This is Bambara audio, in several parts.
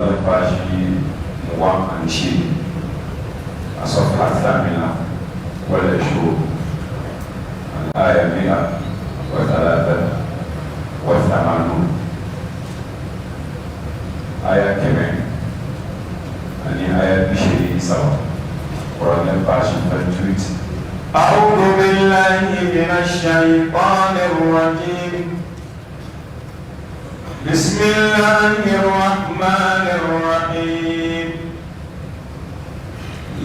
الفاشي موام أنشي الصفحة 28 الآية 183 آية كمان أني آية بشري سوا قرآن الفاشي 28. أعوذ بالله من الشيطان الرجيم. بسم الله الرحمن الرحيم.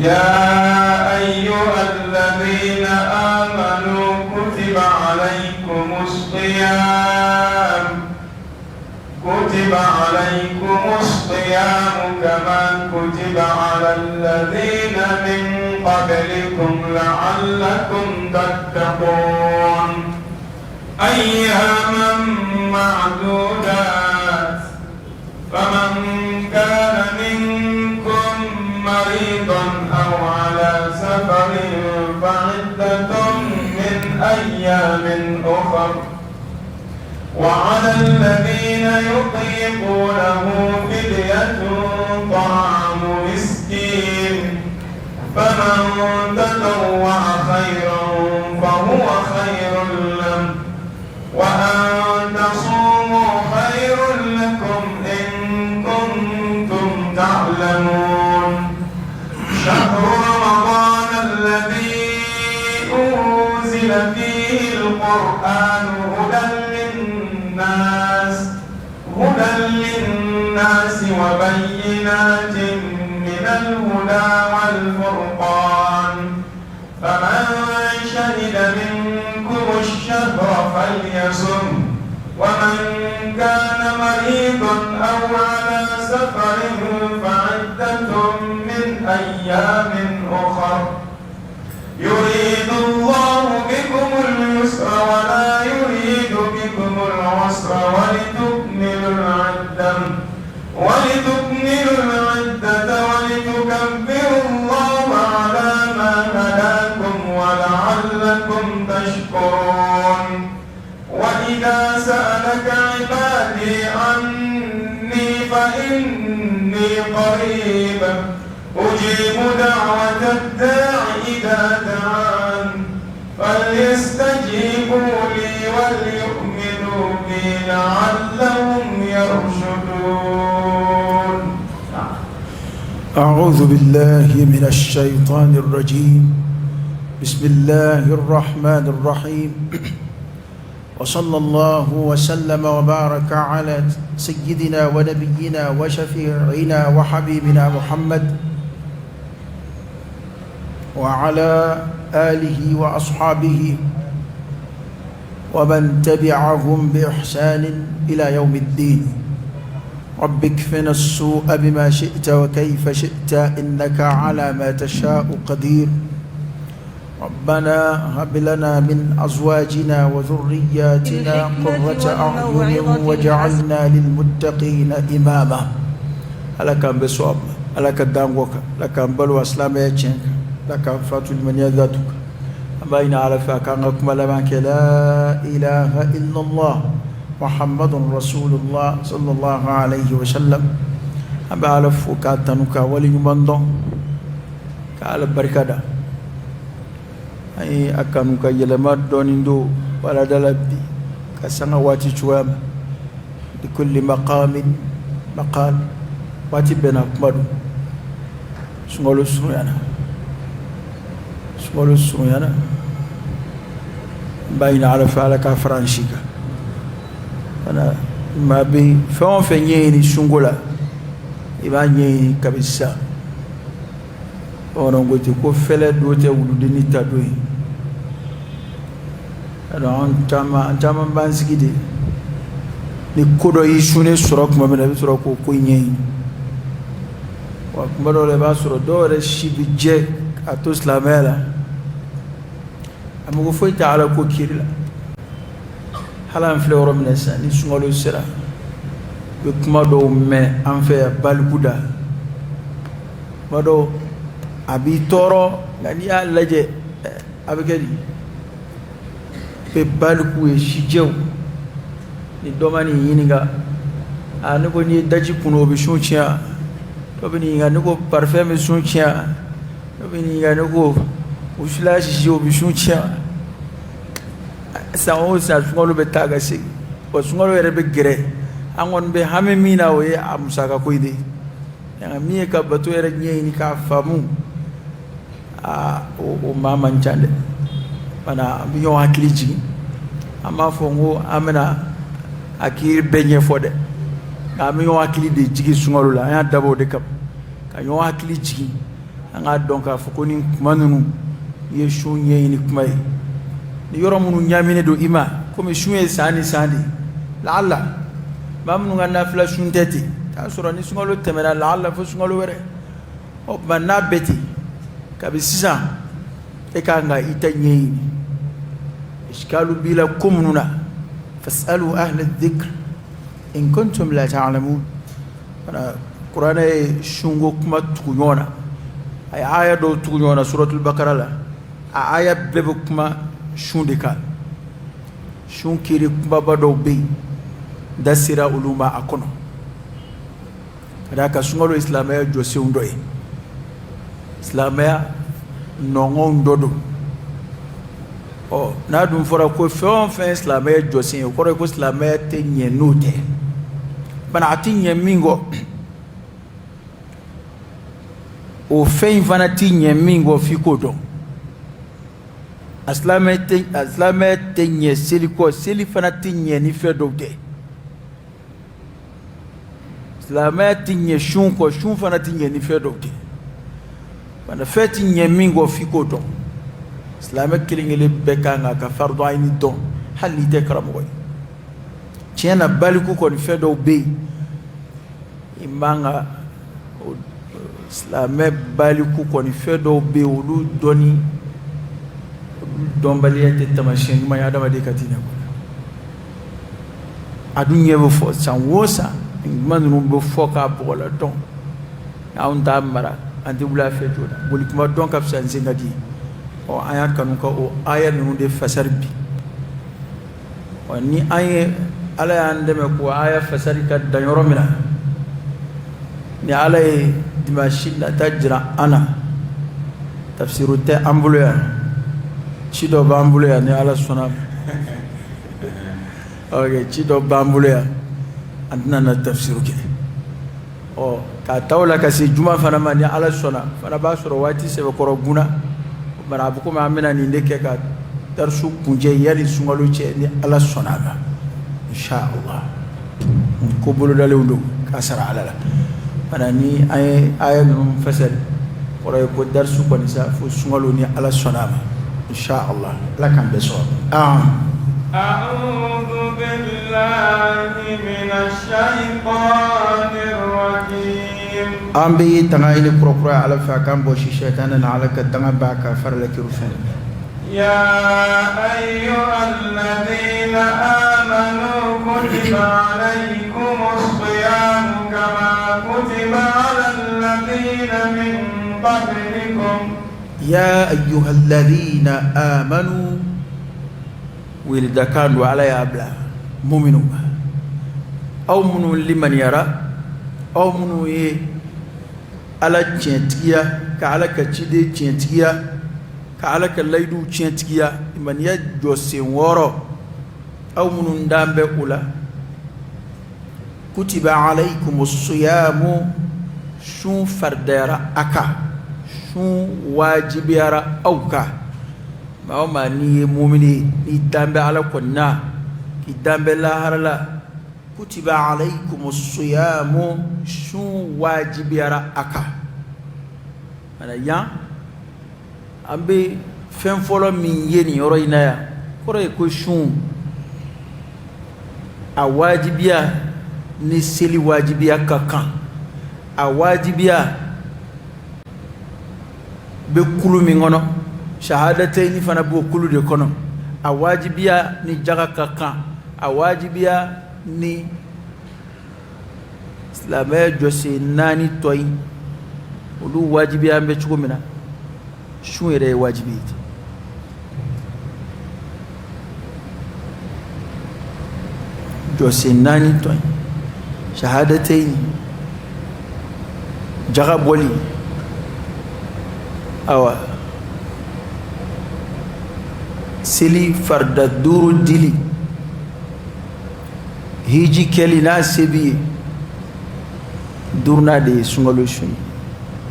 يا أيها الذين آمنوا كتب عليكم الصيام كما كتب على الذين من قبلكم لعلكم تتقون أياما معدودات. فمن كان منكم مريضا أو على سفر فعدة من أيام أخر. وعلى الذين يطيقونه فدية طعام مسكين. فمن تطوع خيرا فهو خير له وأن تصوموا خير لكم إن كنتم تعلمون. شهر رمضان الذي أنزل فيه القرآن هدى للناس وبينات من الهدى والفرقان. فمن شهد منكم الشهر فليصم. ومن كان مريضا أو على سفر فعدة من أيام أخر. يريد الله بكم اليسر ولا يريد بكم العسر ولتكملوا العدة ولتكبروا الله على ما هداكم ولعلكم تشكرون. وإذا سألك عبادي عني فإني قريب أجيب دعوة الداع إذا دعان فليستجيبوا لي وليؤمنوا بي لعلهم يرشدون. أعوذ بالله من الشيطان الرجيم. بسم الله الرحمن الرحيم. وصلى الله وسلم وبارك على سيدنا ونبينا وشفيعنا وحبيبنا محمد وعلى آله وأصحابه ومن تبعهم بإحسان إلى يوم الدين. رب اكفنا السوء بما شئت وكيف شئت إنك على ما تشاء قدير. ربنا هب لنا من أزواجنا وذرياتنا قرة أعين واجعلنا للمتقين إماما. ألك بسواب ألك دانوك لك بلو أسلام يجنك لك فاتو من ذاتك أبين على فاكانكم لمنك لا إله إلا الله محمد رسول الله صلى الله عليه وسلم. أبا على فوكاتنك ولي مندون كعلى بركة أي أكانك يلما دونيندو ولا دلبي كسنا واتي شوام لكل مقام مقال واتي بنا كمدو سمولو سميانا باين على فعلك فرانشيكا أنا ما بي فهم فنيني سنغولا إبانيني كبسا ono ngoti ko fele dote wuludini tadoi alors antama bansigide ni kodo yisune soro kuma mena soro ko nyei wa kuma do le ba soro do re shibije atos la mela amugo foi taala ko kirila halan floro minesa ni sungolo sira be kuma do me anfe balguda wado abi toro ngani ya laje abekedi pe balku e shijew ni domani yininga ne ko ni daji kuno bi sun chia to bi ni ga ne ko parfum bi sun chia to bi ni ga ne ko usula shi bi sun chia sa o sa sungalo be taga si o sungalo ere be gere angon be hame mina o ye amusaka ko ide ya mi ka bato ere nye ni ka famu o mama nchande bana mi yo hakiliji ama fongo amena akir benye fode ami yo hakili de jigi sungalo la ya dabo de kam ka yo hakili jigi anga donc afukoni manunu ye shunye ni kumai ni yoro munu nyamine do ima comme shunye sani lalla mamnu ngana fla shunteti ta sura ni sungalo temera lalla fo sungalo were o banna beti kabisa e kanga itanye iskalu bila kumnuna fasalu ahla adh-dhikr in kuntum la ta'lamun ana qur'ana shungo kuma tukunyona ay aya do tukunyona suratul baqara la aya bebe kuma shundika shunkiri kuma bado be dasira uluma akono kadaka sungolo islamaya jose undoy islamaya nongo ndodo o na dum fora ko fe islamaya jose ko ko islamaya te nyenote bana atinye mingo o fe vanati nyemingo fikodo aslamaya te nye seli fanati nye ni fe dote islamaya te nye shun fanati nye ni fe dote bana feti nyemingo fikodo islamaya kilingele bekanga ka fardu ayni don hali te karamoy tiena baliku ko ni fe do be imanga islamaya baliku ko ni fe do be olu doni dombaliyate tamashin ma ya dama de katina ko adunya bo fo sanwosa manunu bo foka bola don aun tamara anti bula feto boli kuma don ka fsan zingadi o aya kanu ko o aya nunu de fasarbi o ni aya ala yande me ko aya fasari ka danyoro mina ni ala dimashi la tajra ana tafsiru ta ambulo cido bambulo ya ni ala sona okay cido bambulo ya andina na tafsiru ke o ka tawla ka se juma fana ma ni ala sona fana ba soro wati se ko roguna bara bu ko ma amina ni ndeke ka darsu kunje yari sungalo ce ni ala sona ba insha Allah ko bulu dale wundo kasara ala fana ni ay no fasal ko ko darsu ko ni sa fu sungalo ni ala sona ba إن شاء الله لك بصواب أعوذ بالله من الشيطان الرجيم أمبي تنايل كروكرا على فاكم بوشي شيطان على كدنا باك فرلك رفن يا أيها الذين آمنوا كتب عليكم الصيام كما كتب على الذين من قبلكم يا أيها الذين آمنوا ولد كانوا على يابلا مؤمنون أو منو لمن يرى أو منو على تشنتيا كعلى كتشيد تشنتيا كعلى كلايدو تشنتيا من يجوسين ورا أو منو ندام بقولا كتب عليكم الصيام شو فرديرا أكا شو واجبيارا أوكا ما ني مؤمني ني دامبي على كنا كي دامبي لا هرلا كتب عليكم الصيام شو واجبيارا أكا أنا يا أمبي فين فولو من يني يروينا يا كوري كوشون أواجبيا نسلي واجبيا كاكا أواجبيا be kulu min ngono shahadatayn fana bo kulu de kono a wajibiya ni jaga kaka a wajibiya ni islamaya jose nani toy olu wajibiya be chugo mina shu ere wajibi jose nani toy shahadatayn jagaboli awa seli farda duru dili hiji kelina sebi durna de sungalo shuni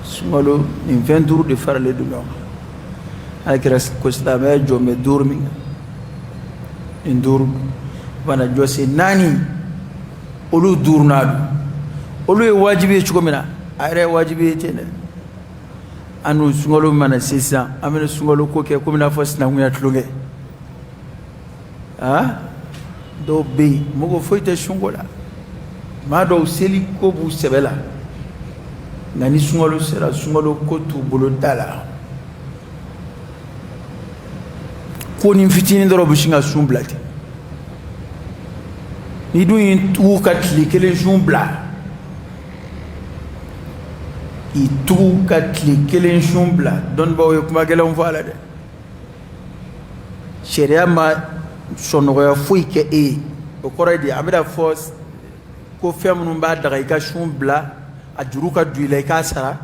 sungalo in 20 jours de farle du non akira ko islamay jome durmi in dur bana jose nani olu durna olu e wajibi chukomina ayre wajibi tene anu sungalo mana sisa amena sungalo ko ke ko mina fosna nguya tlunge do be mogo foite shungola ma do seli ko bu sebela nani sungalo sera sungalo ko tu bolo dala ko ni fitini do robushinga sumblati ni du yin tu katli kele jumbla i tu katli kele jumbla don bawo kuma gele on fala de sharia ma sonoya foi ke e o koredi amida force ko femnu ba daga ka jumbla a juruka duile ka sara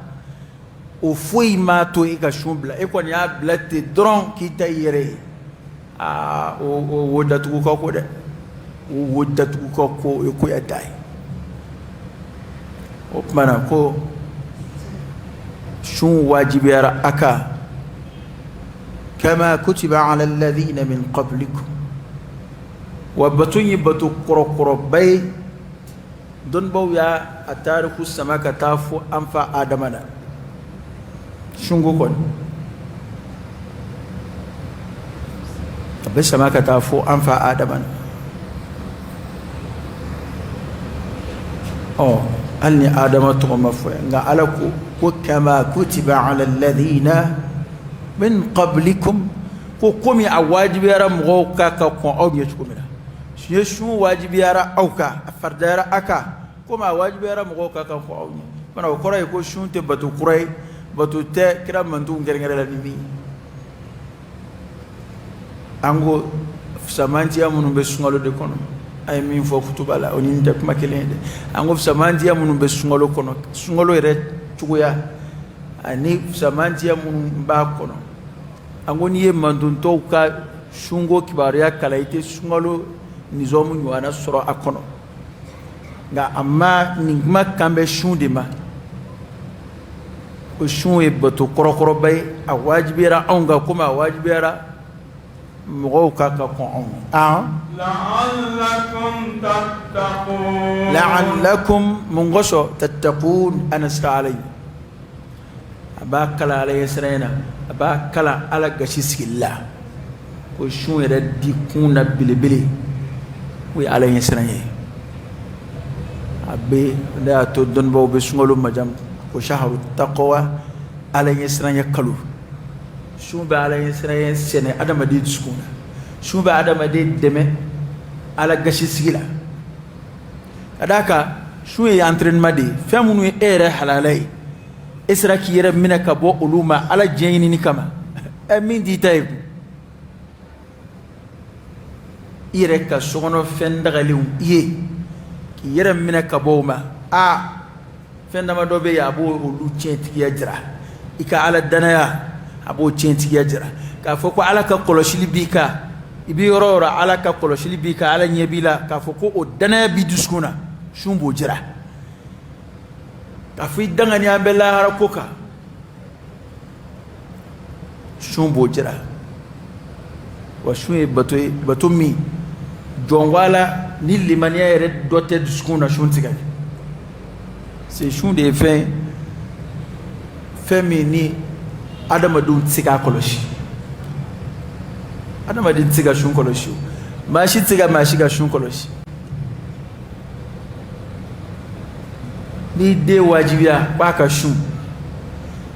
o foi ma to e ka jumbla e ko ni a blate dron ki tayere o wodatu ko de wodatu ko e ko ya dai o mana ko shun wajibiyar aka kama kutiba ala alladhina min qablikum wa batun batu qoro bay don baw ya atariku samaka tafu anfa adamana shungo kon be samaka tafu anfa adamana alni adama to mafo nga alaku ko kama kutiba ala alladhina min qablikum ko komi awajibi yara mo ka ko aw mi chukumira shi shu wajibi yara auka fardara aka kuma wajibi yara mo ka ko aw mi bana ko ray ko shunte batu kuray batu te kira mandu ngere la nimi ango samanti amunu be sungalo de kono ay min fo kutubala oni ndak makelende ango samanti amunu be sungalo kono sungalo ere chugoya ani samanti amunu ba kono angoni ye mandunto ka shungo kibariya kalaite sungalo nizomu nywana soro akono nga amma ningma kambe shunde ma o shun e bato korokoro bay a wajibira onga kuma wajibira mo ka ko on la'allakum mungoso tattaqun anasta alay abakala alay sirena abakala ala gashi sikilla ko shun yɛrɛ di kun na belebele o ye ala ɲɛ siran ye a bɛ ne y'a to dɔnnibaw bɛ sunkalo majam ko shaharu taqwa ala ɲɛ siran ye kalo sun bɛ ala ɲɛ siran ye sɛnɛ adamaden dusukun na sun bɛ adamaden dɛmɛ ala gasi sigi la ka d'a kan sun ye entraînement de ye fɛn minnu ye e yɛrɛ halala ye e sera k'i yɛrɛ minɛ ka bɔ olu ma ala diɲɛ ɲinini kama min t'i ta ye kun i yɛrɛ ka sokɔnɔ fɛn dagalenw i ye k'i yɛrɛ minɛ ka bɔ o ma fɛn dama dɔ bɛ yen a b'o olu tiɲɛtigiya jira i ka ala danaya a b'o tiɲɛtigiya jira k'a fɔ ko ala ka kɔlɔsili b'i kan i bɛ yɔrɔ o yɔrɔ ala ka kɔlɔsili b'i kan ala ɲɛ b'i la k'a fɔ ko o danaya b'i dusukun na sun b'o jira k'a fɔ i danganiya bɛ lahara ko kan sun b'o jira wa sun ye bato min jɔn wala ni limaniya yɛrɛ dɔ tɛ dusukun na sun tigɛ c'est sun de ye fɛn min ni adamadenw tɛ se k'a kɔlɔsi adamaden tɛ se ka sun kɔlɔsi maa si tɛ se ka maa si ka sun kɔlɔsi ni den wajibiya k'a ka sun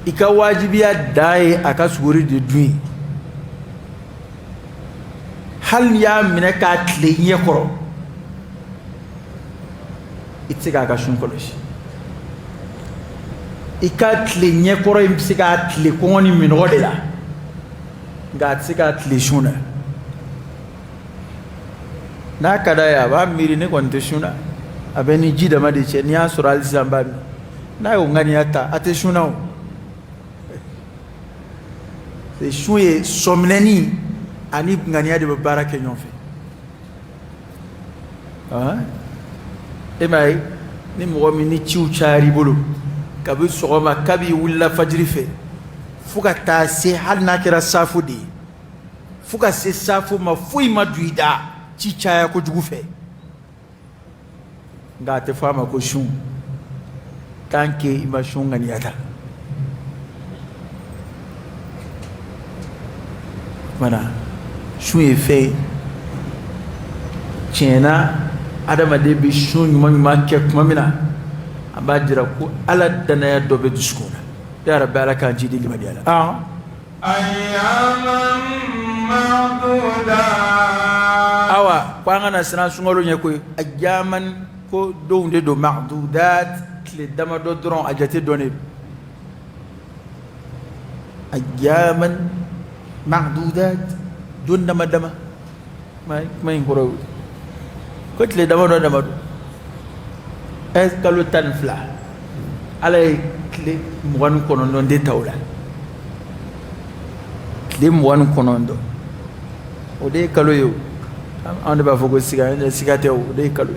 i ka wajibiya dan ye a ka sugori de dun ye hali n'i y'a minɛ k'a tile ɲɛ kɔrɔ i tɛ se k'a ka sun kɔlɔsi i ka tile ɲɛ kɔrɔ in bɛ se k'a tile kɔngɔ ni minɔgɔ de la nka a tɛ se k'a tile sun na n'a ka d'a ye a b'a miiri ne kɔni tɛ sun na abeni jida made che ni asura alizamba na yo ngani ata ate shuna o se shuye somneni ani ngani ade baraka nyonfe emay ni mo mi ni ciu chari bolo kabi sogoma kabi wula fajri fe fuka ta se hal na kira safu di fuka se safu ma fui ma duida ci chaya ko jugu fe nga te fama ko shun tanke ima shun ngani ata mana shun e fe chena adama de bi shun ma ke kuma mina abajira ko ala dana ya dobe duskuna ya rabbi ala kan jidi limadi ala ayyaman ma'duda awa kwangana sina sungolo nyako ayyaman ko donde do ma'dudat le dama do dron ajate donné ayyaman ma'dudat don dama may ngoro ko le dama do dama do est kalu tan fla alay kle mwan kono non de tawla kle mwan kono ndo o de kalu yo ande ba fogo siga te o de kalu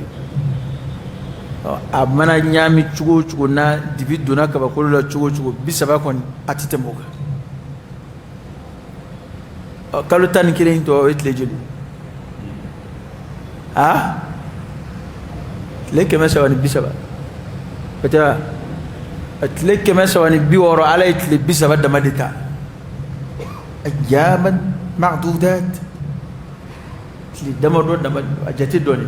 a mana nyami chugo na dividu na kaba kolo la chugo bisaba kon atite moga kalu tan kilen to etle jeli leke mesa wani bisaba pata atleke mesa wani biworo ala itle bisaba da madita ayyaman ma'dudat li damado da ajati doni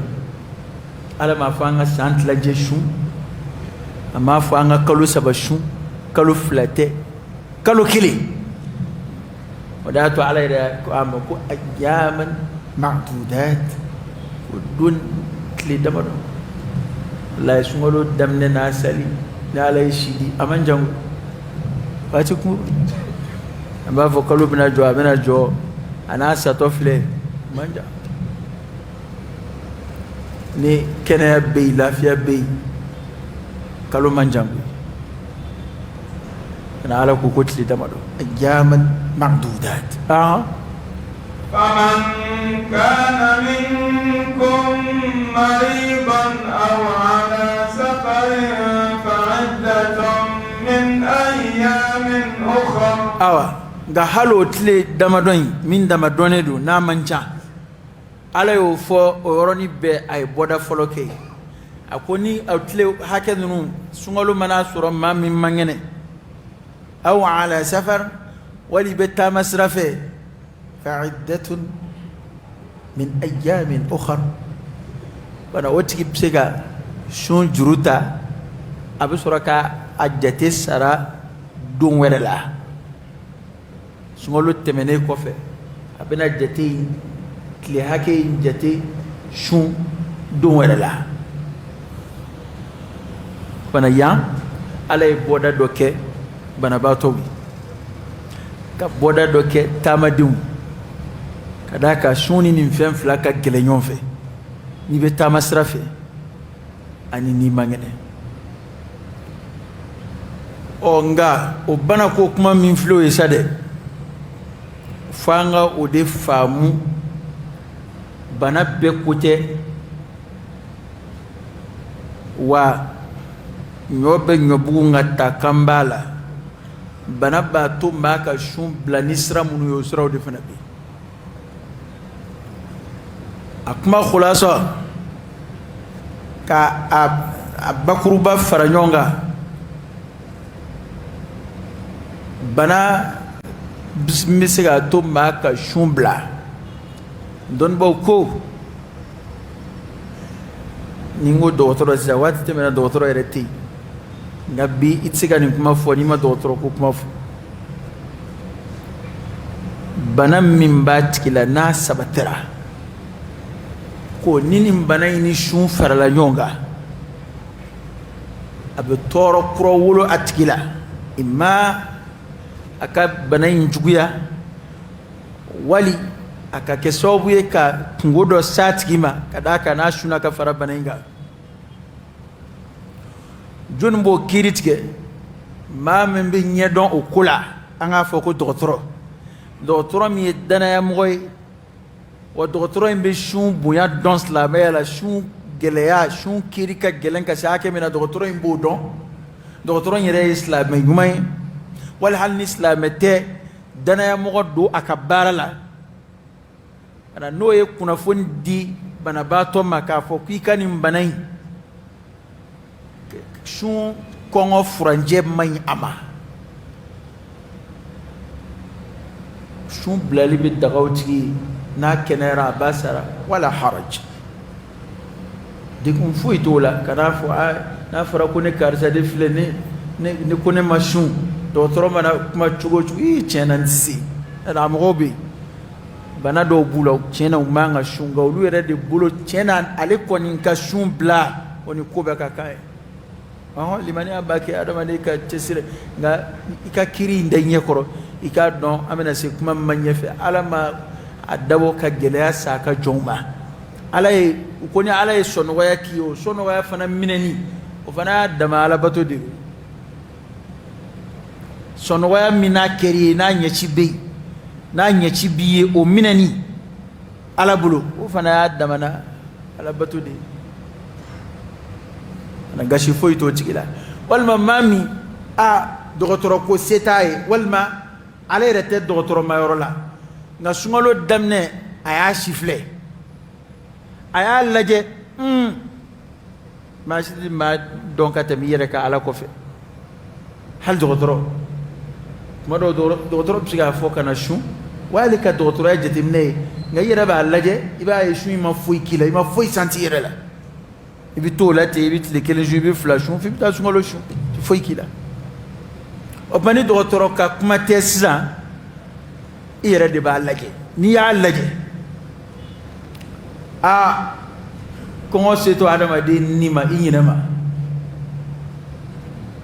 ala ma fanga sant la jeshu ama fanga kalu sabashu kalu flate kalu kili wadatu ala ida ko amba ko ayyaman ma'dudat dun li damado la sungolo damne na sali na lay shidi amanjang fati ku amba vokalo bina jo ana sato fle manja ni kene be lafiya be kalo manjang na ala ku kotli damado ayyaman ma'dudat فمن كان منكم مريضا أو على سفر فعدة من أيام أخر ga halo tle damadon min damadone do na mancha ala yo fo oroni be ay boda foloke akoni outle hakedunu sungalo mana suro ma min mangene aw ala safar wali beta masrafe فعدة من أيام أخر وانا وتجي بسيجا شون جروتا أبو سركا أجتي سرا دون ورلا سمولو تمني كوفي أبنا جتي كلي هكي جتي شون دون ورلا وانا يام على بودا دوكي بنا باتوي كبودا دوكي تامدون kadaka shuni ni mfem flaka gelenyon fe ni beta masrafe ani ni mangene onga obana ko kuma min flo esade fanga o de famu bana be kote wa nyobe nyobu ngata kambala bana ba to maka shum blanisra munu yosra o de fanabi akuma khulasa ka abakuruba faranyonga bana bismisiga to maka shumbla don boko ningo doctor zawati temena doctor ereti ngabi itsiga ni kuma fo ni ma doctor ko kuma fo bana mimbat kila na sabatera ko nini bana ini shun farala nyonga abe toro kro wolo atkila imma aka bana injuguya wali aka kesobu ka ngodo satkima kadaka na shuna ka fara bana inga Junbo kiritke ma min bi ɲɛdɔn o ko la an k'a fɔ ko dɔgɔtɔrɔ min ye danaya mɔgɔ ye wa dɔgɔtɔrɔ in bɛ sun bonya dɔn silamɛya la sun gɛlɛya sun kiri ka gɛlɛn ka se hakɛ min na dɔgɔtɔrɔ in b'o dɔn dɔgɔtɔrɔ in yɛrɛ ye silamɛ ɲuman ye wali hali ni silamɛ tɛ danaya mɔgɔ don a ka baara la kana n'o ye kunnafoni di banabaatɔ ma k'a fɔ k'i ka nin bana in sun kɔngɔ furanjɛ man ɲi a ma sun bilali bɛ dagaw tigi n'a kɛnɛyara a b'a sara wala haraj degun foyi t'o la kan'a fɔ n'a fɔra ko ne karisa de filɛ ne ko ne ma sun dɔgɔtɔrɔ mana kuma cogo o cogo tiɲɛ na n tɛ se a mɔgɔw bɛ yen bana dɔw b'u la tiɲɛ na u man ka sun nka olu yɛrɛ de bolo tiɲɛ na ale kɔni ka sun bila o ni ko bɛɛ ka kan ye limaniya b'a kɛ adamaden ka cɛsiri nka i ka kiri in da ɲɛ kɔrɔ i k'a dɔn an bɛna se kuma min ma ɲɛfɛ ala ma a dabɔ ka gɛlɛya sa a ka jɔnw ma ala ye ko ni ala ye sɔnɔgɔya k'i ye o sɔnɔgɔya fana minɛni o fana y'a dama alabato de ye sɔnɔgɔya min n'a kɛr'i ye n'a ɲɛci bɛ yen n'a ɲɛci b'i ye o minɛni ala bolo o fana y'a damana alabato de ye na gasi foyi t'o tigi la walima maa min dɔgɔtɔrɔ ko se t'a ye walima ale yɛrɛ tɛ dɔgɔtɔrɔ mayɔrɔ la nka sunkalo daminɛ a y'a si filɛ a y'a lajɛ maa si tɛ maa dɔn ka tɛmɛ i yɛrɛ ka ala kɔfɛ hali dɔgɔtɔrɔ tuma dɔw dɔgɔtɔrɔ bɛ se k'a fɔ ka na sun wali ka dɔgɔtɔrɔya jateminɛ ye nka i yɛrɛ b'a lajɛ i b'a ye sun in ma foyi k'i la i ma foyi santi i yɛrɛ la i bɛ t'o la ten i bɛ tile kelen sun i bɛ fila sun f'i bɛ taa sunkalo sun foyi k'i la o tuma ni dɔgɔtɔrɔ ka kuma tɛ sisan i yɛrɛ de b'a lajɛ n'i y'a lajɛ kɔngɔ se to adamaden ni ma i ɲinɛ ma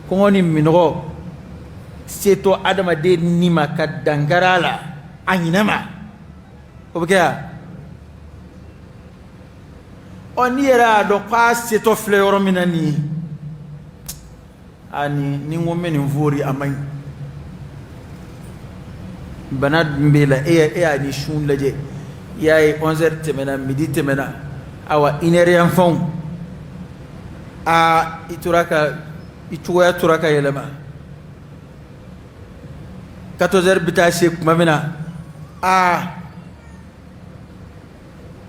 kɔngɔ ni minɔgɔ se to adamaden ni ma ka dankari a la a ɲinɛ ma o bɛ kɛ wa n'i yɛrɛ y'a dɔn k'a setɔ filɛ yɔrɔ min na nin ye ni n ko n bɛ nin fori a man ɲi bana dun b'e la e y'a ni sun lajɛ i y'a ye 11h tɛmɛna midi tɛmɛna awa 1h yan fanw i cogoya tora ka yɛlɛma 14h bɛ taa se tuma min na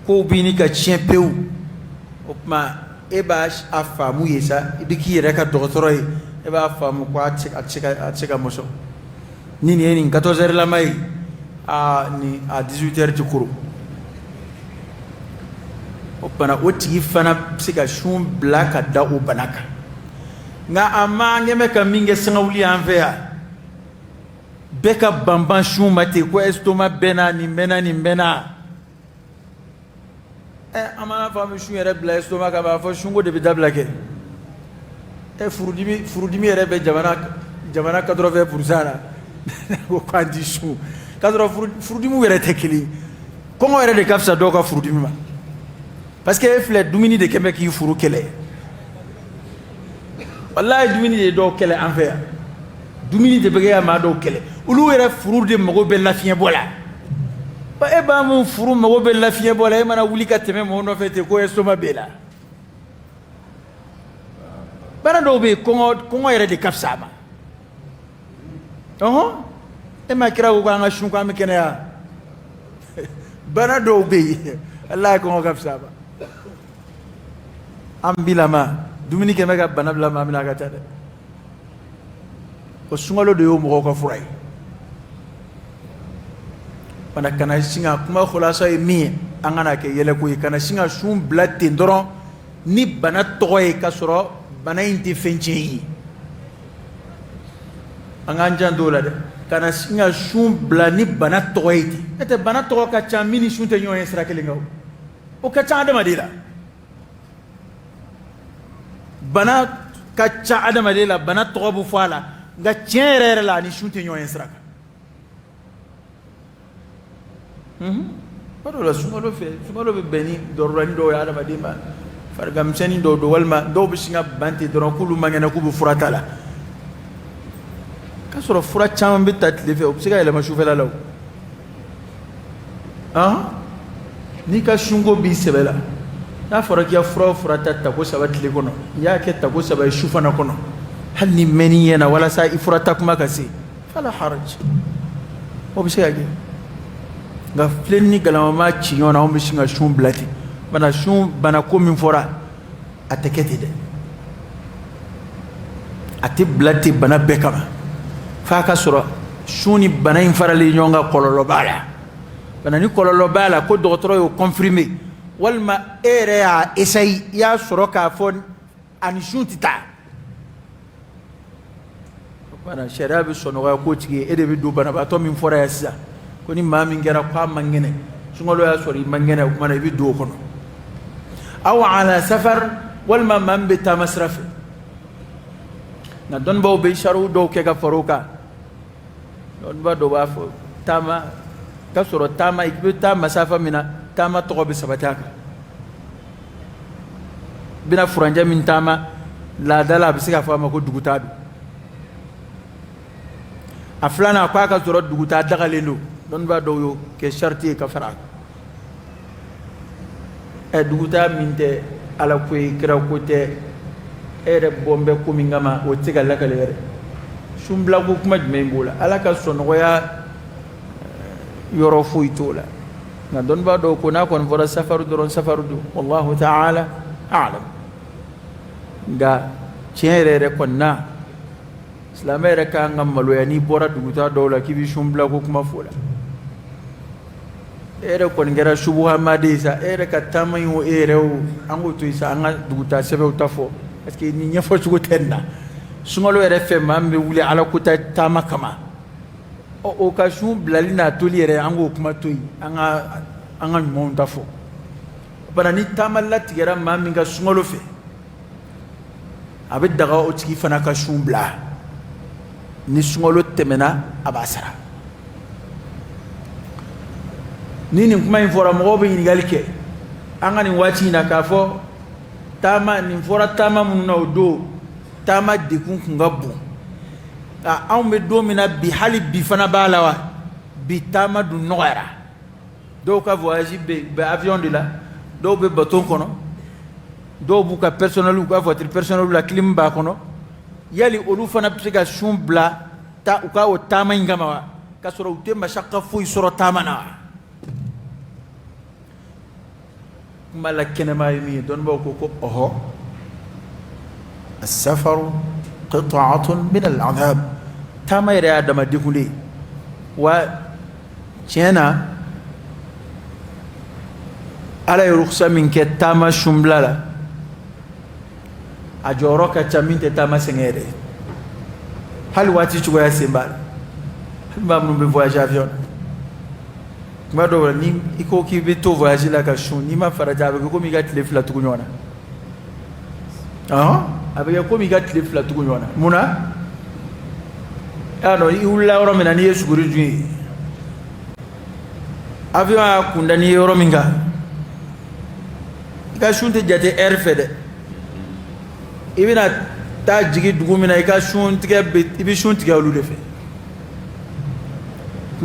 kow b'i ni ka tiɲɛ pewu o tuma e b'a faamu ye sa i bɛ k'i yɛrɛ ka dɔgɔtɔrɔ ye e b'a faamu ko a tɛ se ka mɔsɔn ni nin ye nin 14h lama ye ni 18h tɛ koro o bana o tigi fana bɛ se ka sun bila ka da o bana kan nka a man kɛ bɛ ka min kɛ sangawuli y'an fɛ yan bɛɛ ka banban sun ma ten ko esitoma bɛ na nin bɛ na nin bɛ na an mana fɔ an bɛ sun yɛrɛ bila esitoma kan a b'a fɔ sunko de bɛ dabila kɛ furudimi yɛrɛ bɛ jamana 80% la ko k'an ti sun k'a sɔrɔ furudimiw yɛrɛ tɛ kelen kɔngɔ yɛrɛ de ka fisa dɔw ka furudimi ma parce que e filɛ dumuni de kɛ bɛ k'i furu kɛlɛ walayi dumuni de ye dɔw kɛlɛ an fɛ yan dumuni de bɛ kɛ ka maa dɔw kɛlɛ olu yɛrɛ furu de mago bɛ lafiɲɛbɔ la e b'a mun furu mago bɛ lafiɲɛbɔ la e mana wuli ka tɛmɛ mɔgɔ nɔfɛ ten ko esitoma b'e la bana dɔw bɛ yen kɔngɔ yɛrɛ de ka fisa a ma e ma kira ko k'an ka sun k'an bɛ kɛnɛya bana dɔw bɛ yen ala kɔngɔ ka fisa a ma an bilama dumuni kɛmɛ ka bana bila maa min na a ka ca dɛ o sunkalo de y'o mɔgɔw ka fura ye fana kana sin ka kuma xolasa ye min ye an kana kɛ yɛlɛko ye kana sin ka sun bila ten dɔrɔn ni bana tɔgɔ ye ka sɔrɔ bana in tɛ fɛn tiɲɛ ye an k'an janto o la dɛ kana sin ka sun bila ni bana tɔgɔ ye ten n'o tɛ bana tɔgɔ ka ca min ni sun tɛ ɲɔgɔn ye sira kelen kan o ka ca adamaden la bana ka ca adamaden la bana tɔgɔ bɛ fɔ a la nka tiɲɛ yɛrɛ yɛrɛ la ani sun tɛ ɲɔgɔn ye sira kan o de la sunkalo bɛ bɛn ni dɔrɔrɔni dɔw ye adamaden ma fargam seni do walma do be singa banti do kulu mangena kubu furatala kasoro fura chama be tatli fe obsiga ele ma shufela law ni ka shungo bi sebela na fara kiya fura tatta ko sabatli kono ya ke ta ko sabai shufana kono hal ni meni yana wala sa ifrata kuma kasi fala haraj obsiga ge ga flenni galama ma ci yona on be singa shun blati bana ko min fora atekete de ati blati bana bekama fa ka sura shuni bana in farali nyonga kololo bala bana ni kololo bala ko docteur yo confirmer walma ere ya essay ya sura ka fon ani shuntita bana sharabi sonora ko tige ede bi do bana ba to min fora ya sa ko ni mami ngera kwa mangene sungolo ya sori mangene ko mana bi do kono أو على سفر والما من بتمسرف ندون بو بيشارو دو كيغا فروكا دون با دو بافو تاما كسورو تاما يكبو تاما مسافة منا تاما تغو بسبتاكا بنا فرنجا من تاما لا دالا بسيكا فاما كو دوغوتادو أفلانا أقواكا زورو دوغوتاد دغالينو دون با دو يو كي شرطي كفراك duguta minte ala koy kira kote ere bombe ko mingama o tiga la kale ere shumbla ko kuma jme mbola ala ka sono ya yoro fuitola na don ba do ko na kon fora safaru do wallahu ta'ala a'lam ga chere kon na islamere ka ngam malo yani bora duguta dola kibi shumbla ko kuma fola ere kon ngera shubuha madisa ere katama yo ere o ango to isa anga duguta sebe utafo parce que ni nyafo chugo tenna sungolo ere fe mambe wuli ala kuta tama kama o ka shu blalina toli ere ango kuma toyi anga monta fo bana ni tama lati gera mambe nga sungolo fe abe daga o tiki fana ka shu bla ni sungolo temena abasara nini kuma infora mo be ni galike anga ni wati na kafo tama ni infora tama mun na odo tama de kun ngabu a me do mina bi hali bi fana balawa bi tama du noira do ka voyage be avion de la do be bateau kono do bu ka personnel ou ka voiture personnel la clim ba kono yali olu fana application bla ta u ka o tama ngama wa ka soro ute mashaka fu soro tama na مالك كنما يمين دون بوكو أهو السفر قطعة من العذاب تما يرى آدم ديكولي و جينا على رخصة من كتاما شمبلالا أجورك تامين تاما سنغيري هل واتي شوية سيمبال هل مامنون بفواج أفيون mado ni iko ki be to voyage la ka shon ni ma faraja be ko mi ga tile fla tugu nyona abe ko mi ga tile fla tugu nyona muna ano i ulla oro mena ni yesu guri dwi avion kunda ni oro minga ka shunte jate air fede ibina ta jigi dugu mina ka shun tige be ibi shun tige olu defe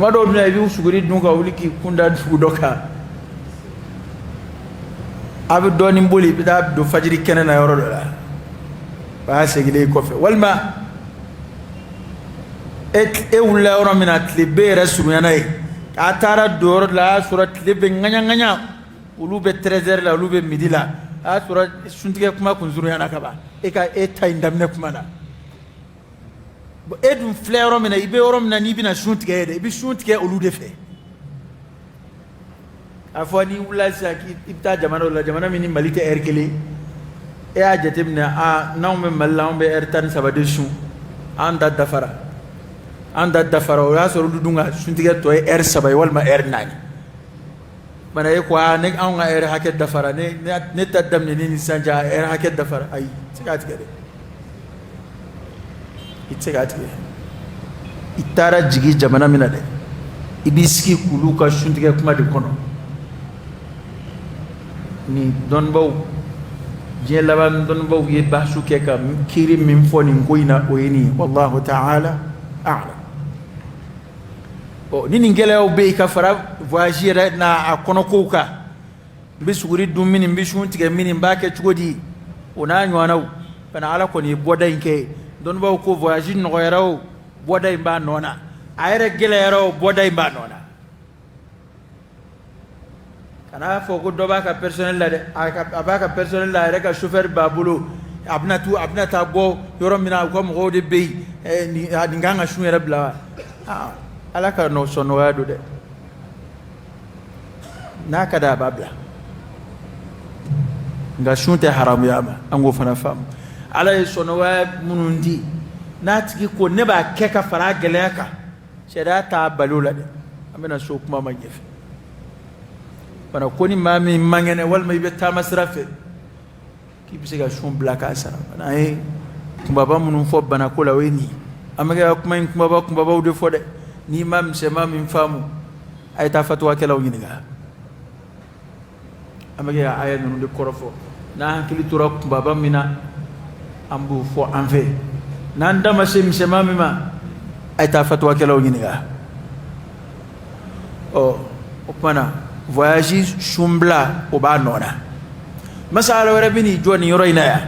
mado bina ibi usuguri dunga uliki kunda fudoka abu doni mboli bida do fajiri kenena yoro la ba segile ko fe walma e wula yoro mina tlibe rasulu yanay atara dor la surat libe nganya ulube 13h la ulube midi la a surat suntige kuma kunzuru yana kaba e ka e tay ndamne kuma na edun flero mena ibe orom na ni bina shuntige ede ibe shuntige olude fe afani wula saki ibta jamana la jamana mini malite erkele e a jatemna a nawme mallambe ertan sabade shu anda dafara wala so dudunga shuntige to er sabay walma er nani bana e kwa ne anga er haket dafara ne tadam ni sanja er haket dafara ay tikat gade itsegat be itara jigi jamana mina de ibiski kuluka shuntige kuma de kono ni don baw je laban don bo ye basu ke ka kiri min foni ngoina oyini wallahu ta'ala a'lam. O nini ngele o be ka fara voyager na akono koka bi suguri dum min bi shun tige min ba ke chugodi ona nywana bana ala ko ni boda nke don ba ko voyager no yaraw boda ba nona ayre gele yaraw boda ba nona kana fo ko do ba ka personnel la de abaka personnel la reka chauffeur babulo abna ta bo yoro mina ko mo de be ni nganga shun yara bla ala ka no sono wado de naka da babla nga shunte haram yama ango fana fam ala e sono wa munundi natiki ko ne ba keka fara geleka sheda ta balula de amena so kuma manyefe bana koni mami mangene wal may be ta masrafe ki bisiga shun blaka sara bana e kumbaba munun fo bana ko la weni amaga kuma kumbaba ude fo de ni mam se mam famu ay ta fatwa kala wini ga amaga aya nunu de korofo na hankili tura kumbaba mina ambu fo anve nan dama se mam ma ay ta fatwa kala wini ga o pana voyage shumbla o ba nona masala wara bini joni yoro ina ya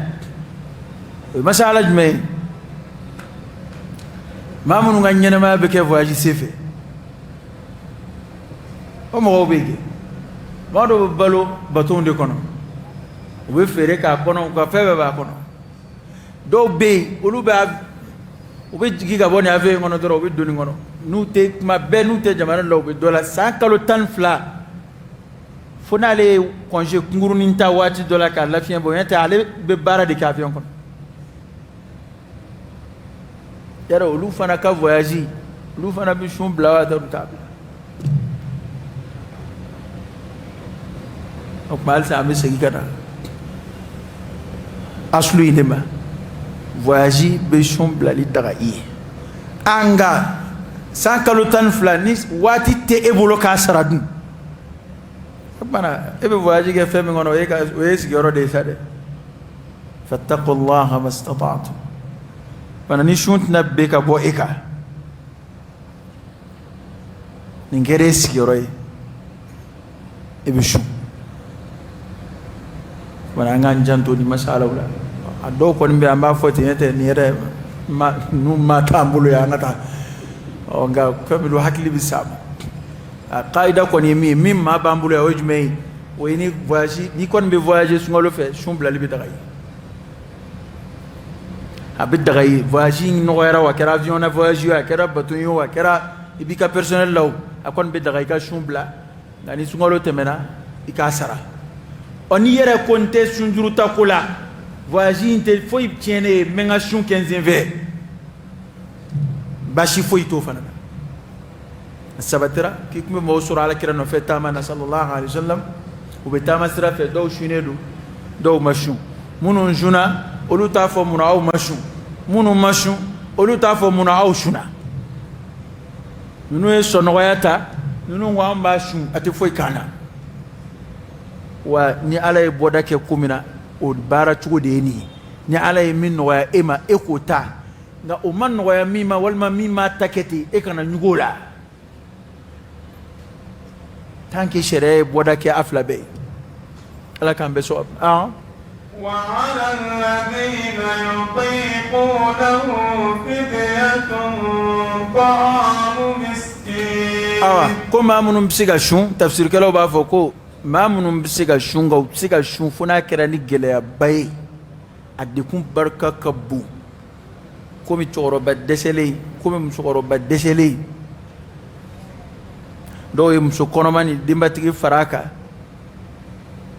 masala jme mamunu nganyene ma be ke voyage sefe o mo bege modo balo baton de kono o be fere ka kono ka febe ba kono do be olu ba o be jigi ga boni ave ngono doro o be doni ngono nute ma be nute jamana lo be dola 100 kalo tan fla fona le congé kunguru ninta wati dola ka lafien bo yenta ale be bara de avion kon yara olu fana ka voyage lu fana bi shun blawa da table o mal sa mi segi kana aslu inema voyage be shun blali daga yi anga sankalutan flanis wati te ebolo ka saradun bana ebe voyage ge femi ngono e ka o esi goro de sade fattaqullaha mastata'tum bana ni shunt na be ka bo eka ningere esi goro ebe shu bana ngan janto ni masala wala ado ko nimbe amba foti yete ni re ma nu ma tambulu ya ngata o nga femi do hakili bisama qaida ko ni mi ma bambulo ya wajmei o ni voyage ni kon be voyager sungolo fe shumbla libi dagay abid dagay voyage no era wa kera avion na voyage wa kera bateau yo wa kera ibika personnel law akon be dagay ka shumbla ngani sungolo temena ikasara oni yere konte sunjuru takula voyage inte foi tiene menga shun 15 ve bashi foi to fana sabatira ki kuma mawsur ala kira no feta mana sallallahu alaihi wasallam ubetama sira fe do shunedu do mashu munun juna olu ta fo muna au mashu munun mashu olu ta fo muna au shuna nunu e sonoyata nunu wa mbashu ati foi kana wa ni ala e boda ke kumina o bara chugo de ni ala e min no ya ema ekota nga o man no ya mima walma mima taketi e kana nyugola tanki shere boda ke afla be ala kan be so وعلى الذين يطيقونه فدية طعام مسكين كما منهم بسيغا شون تفسير كلو بافوكو ما منهم بسيغا شون غو بسيغا شون فنا كراني جليا باي اديكم بركه كبو كومي تشورو بدسلي كومي مشورو بدسلي do yim so konomani dimbatigi faraka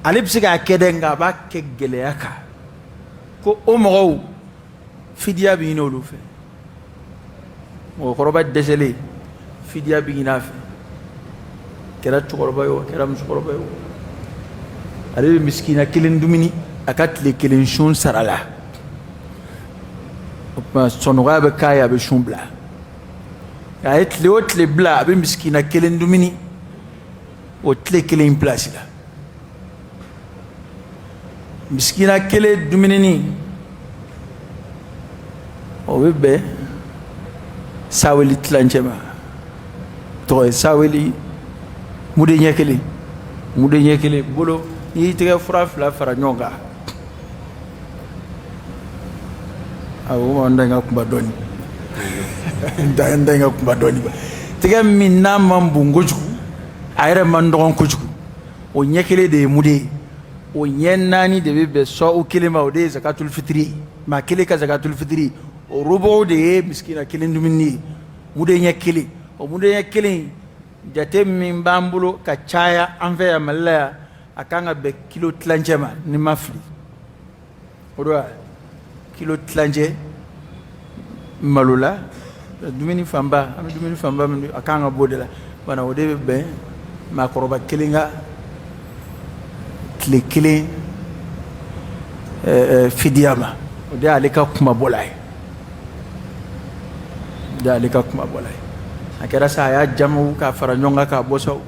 alipsiga kedenga ba ke geleyaka ko o mo fidia bi no lufe mo koroba desele fidia bi na fe kera tukoroba yo kera musukoroba yo ale miskina kilin dumini akat le kilin shun sarala o sonoga be kaya be shumbla ayet le ot le bla be miskina kelen dumini o tle kelen place la miskina kele duminini o be saweli tlanchema to saweli mude nyekele bolo yi tege fura fila fara nyonga awo ndanga kumba doni ndanga kumba doni tege minna mambungoju ayre mandon kuju o nyekele de mude o nyenani de be so o kelema o de zakatul fitri ma kele ka zakatul fitri o rubo de miskina kelen dumini mude nyekele o mude nyekele jate min bambulo ka chaya anfe ya malaya akanga be kilo tlanjema ni mafli odo kilo tlanje malula dumini famba akanga bodela bana ode be makoroba kelinga kile fidiama ode alika kuma bolay akera sa ya jamu ka fara nyonga ka boso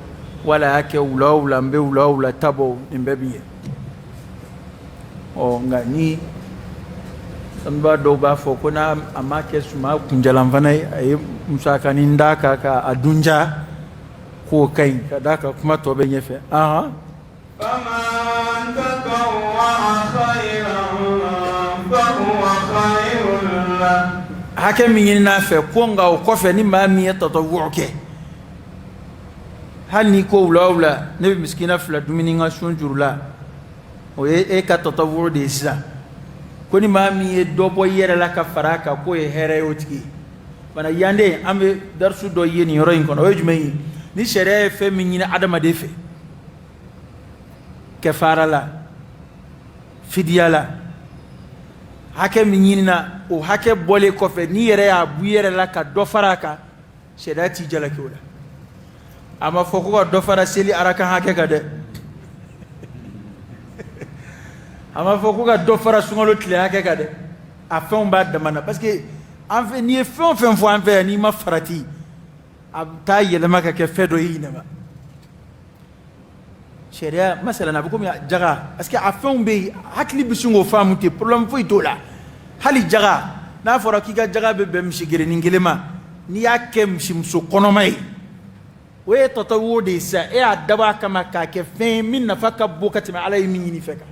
wala yake ula tabo nimbebiye o ngani samba do ba fo kuna amake suma kunjalan vanai ay musaka ni ndaka ka adunja ko kai kadaka kuma to benye fe aha faman tatawwa khayran fa huwa khayrun la hake min na fe ko nga o kofe ni mami tatawwu ke hal ni ko wula ne miskina fla dumini nga shunjurula o e ka tatawwu de sa ko ni mami e dobo yere la ka faraka ko e here yotiki bana yande ambe darsu do yeni roin kono o jumai ni shere fe min ni adama de fe kafara la fidiya la hake min na o hake bole ko fe ni yere ya bu yere la ka do faraka shedati jala kiwla ama foko ko do fara seli araka hake ka de ama foko ko do fara sungalo tle hake ka de afon ba de mana parce que en fait ni fon fo en fait ni ma farati abta yele maka ke fedo yina ba sharia masalan abukum ya jaga parce que afon be hakli bisungo famu te problème fo itola hali jaga na fora ki ga jaga be mshigire ningelema ni yake mshimso konomai we tatawo de sa e adaba kama ka ke fin min nafaka bokati ma ala yimi ni feka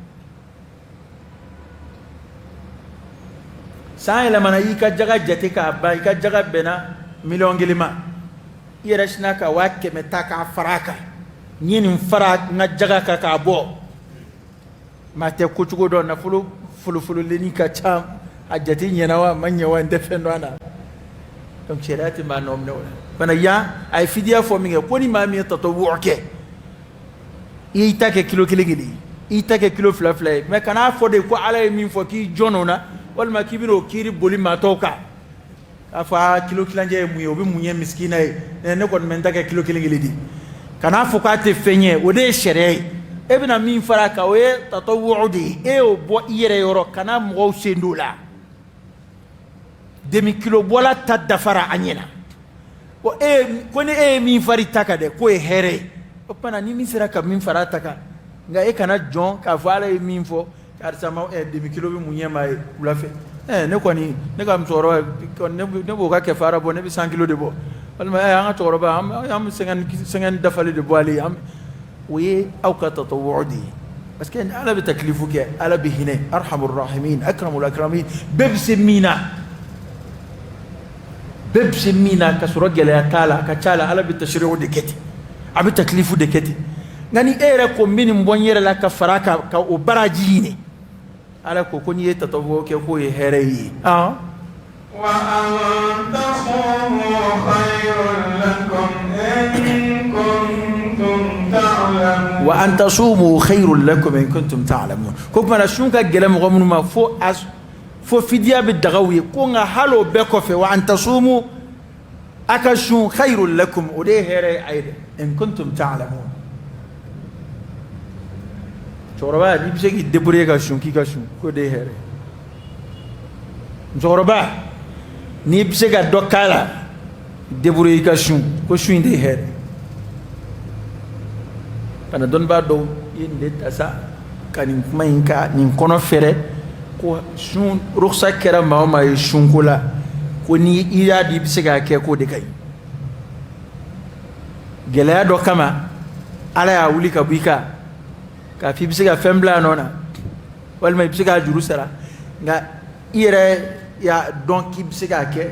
sa ila mana yika jaga jate ka ba yika jaga bena million gelima yerashna ka wake metaka faraka nyini fara nga jaga ka bo mate kuchugo do na fulu leni ka cham ajati nyana wa manya wa ndefendo ana donc cherati ma nom no bana ya ay fidia fo mi ko ni mami tatawu ke ita ke kilo ita ke kilo fla me kana fo de ko ala min fo ki jonona wal ma kibino kiri boli ma toka afa kilo kilanje mu yobi munye miskina ne ko men take kilo di kana fo ka te fenye o de shere e bina min fara ka we tatawu di e o bo yere yoro kana mo sendula demi kilo bola tadafara anyena ko ko ne min fari taka de ko here o pana ni min sera ka min fara taka nga e kana jon ka vala min fo kar sama demi kilo bi munye mai ulafe ne ko ni ne ka msoro ko ne bo ka ke fara bo ne bi 100 kilo de bo walma anga toro ba am 50 dafali de bo ali am oui au ka tatawudi parce que ala bi taklifuke ala bi hine arhamur rahimin akramul akramin bibsi mina kasuro gele tala ka chala ala bi tashri'u de keti abi taklifu de keti ngani ere ko min mbonyere la ka faraka ka o baraji ne ala ko koni yeta to ke ko e hereyi wa antasumu khayrun lakum in kuntum ta'lamun wa antasumu khayrun lakum in kuntum ta'lamun ko mana shunka gele mo gomnu ma fo fidia bi dagawi ko nga halo be ko fe wa antasumu akashun khairul lakum ode here aide in kuntum ta'lamun choroba ni bise debure ka shun ki ka shun ko de here choroba ni bise ga dokala debure ka shun ko shun de here kana don ba do yinde tasa ka nin kuma in ka nin kɔnɔ fɛrɛ ko sun ruksa kɛra maa o maa ye sunko la ko ni i y'a di i bɛ se k'a kɛ k'o de ka ɲi gɛlɛya dɔ kama ala y'a wuli ka bɔ i kan k'a fɔ i bɛ se ka fɛn bila a nɔ na walima i bɛ se k'a juru sara nka i yɛrɛ y'a dɔn k'i bɛ se k'a kɛ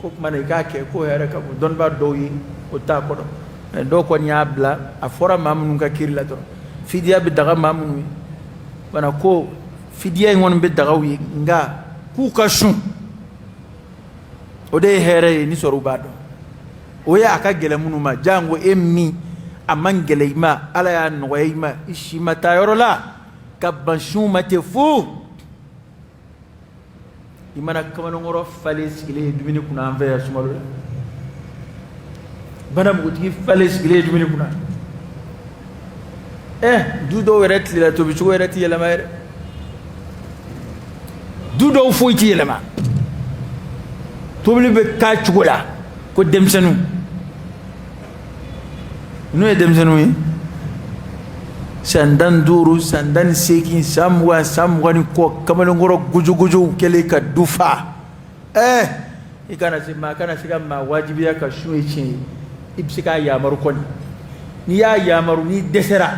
ko tuma na i k'a kɛ k'o yɛrɛ ka bon dɔnnibaa dɔw ye o t'a kɔnɔ dɔw kɔni y'a bila a fɔra maa minnu ka kiri la dɔrɔn fidiya bɛ daga maa minnu ye bana ko fidiya in kɔni bɛ dagaw ye nka k'u ka sun o de ye hɛrɛ ye ni sɔrɔ u b'a dɔn o ye a ka gɛlɛn minnu ma jango e min a man gɛlɛn i ma ala y'a nɔgɔya i ma i si ma taa yɔrɔ la ka ban sun ma ten fo i mana kamalenkɔrɔ falen sigilen ye dumuni kunna an fɛ yan sunkalo la bana npogotigi falen sigilen ye dumuni kunna du dɔw yɛrɛ tilela tobicogo yɛrɛ tɛ yɛlɛma yɛrɛ du dɔw foyi tɛ yɛlɛma tobili bɛ k'a cogo la ko denmisɛnninw n'o ye denmisɛnninw ye san 15 san 18 san 20 san 20 ni kɔ kamalenkɔrɔ gojogojow kɛlen ka du fa i kana se ka maa wajibiya ka sun ye tiɲɛ ye i bɛ se k'a yamaru kɔni n'i y'a yamaru n'i dɛsɛra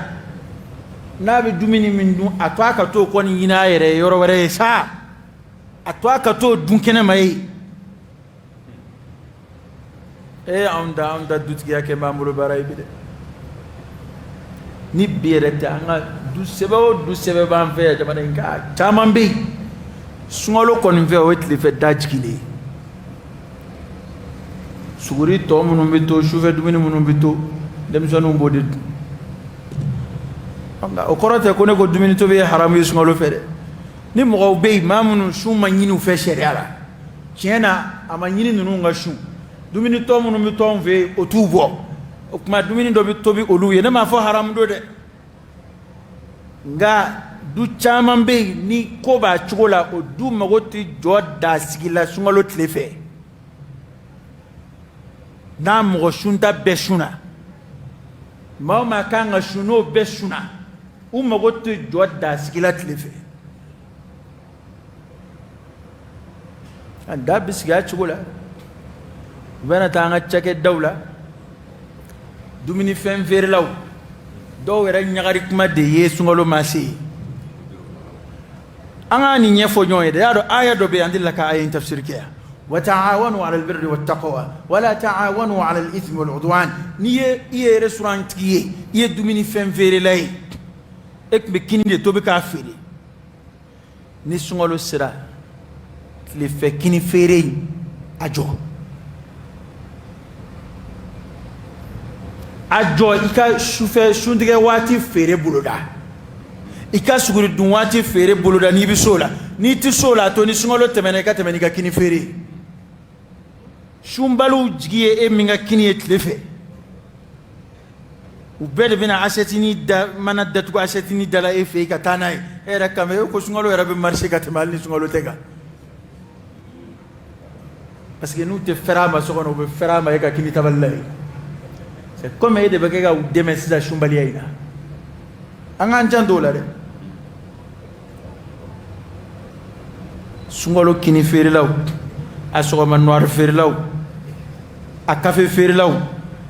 n'a bɛ dumuni min dun a to a ka t'o kɔni ɲini a yɛrɛ ye yɔrɔ wɛrɛ ye sa a to a ka t'o dun kɛnɛma ye anw da dutigiya kɛ b'an bolo baara ye bi dɛ ni bi yɛrɛ tɛ an ka du sɛbɛ o du sɛbɛ b'an fɛ yan jamana in kan caman bɛ yen sunkalo kɔni fɛ o ye tilefɛ da jigilen ye suguri tɔ minnu bɛ to sufɛ dumuni minnu bɛ to denmisɛnninw b'o de dun o kɔrɔ tɛ ko ne ko dumuni tobi ye haramu ye sunkalo fɛ dɛ ni mɔgɔw bɛ yen maa minnu sun ma ɲini u fɛ sariya la tiɲɛ na a ma ɲini ninnu ka sun dumuni tɔ minnu bɛ to anw fɛ yen o t'u bɔ o tuma dumuni dɔ bɛ tobi olu ye ne m'a fɔ haramu don dɛ nka du caman bɛ yen ni ko b'a cogo la o du mago tɛ jɔ da sigi la sunkalo tile fɛ n'a mɔgɔ sunta bɛɛ sunna maa o maa kan ka sun n'o bɛɛ sunna u mago tɛ jɔ da sigi la tile fɛ a da bɛ sigi a cogo la u bɛna taa an ka cakɛdaw la dumuni fɛn feerelaw dɔw yɛrɛ ɲagari kuma de ye sunkalo ma se an ka nin ɲɛfɔ ɲɔgɔn ye de y'a dɔn aya dɔ bɛ yen an delila ka aya in tafsiri kɛ yan وتعاونوا على البر والتقوى ولا تعاونوا على الإثم والعدوان نيه رestaurant تيجي يه دوميني فين فيري لاي إك بكيني دي توبي كافيري نسونغلو سرا كلي فكيني فيري أجو إكا شوفة شوندك واتي فيري بولودا إكا سكوري دواتي فيري بولودا نيبي سولا نيتي سولا تو نسونغلو تمنيكا تمنيكا كيني فيري shumbalu jigiye minga kini tlefe u bɛɛ bina asetini da mana datugu asetini dala e fɛ ka taa n'a ye e yɛrɛ kama e ko sunkalo yɛrɛ bɛ marché ka tɛmɛ hali ni sunkalo tɛ kan parce que n'u tɛ fɛrɛ a ma so kɔnɔ u bɛ fɛrɛ a ma e ka kini tabali la ye c'est comme e de bɛ kɛ ka u dɛmɛ sisan sunbaliya in na an k'an jan t'o la dɛ sunkalo kini feerelaw a sɔgɔma noir feerelaw a café feerelaw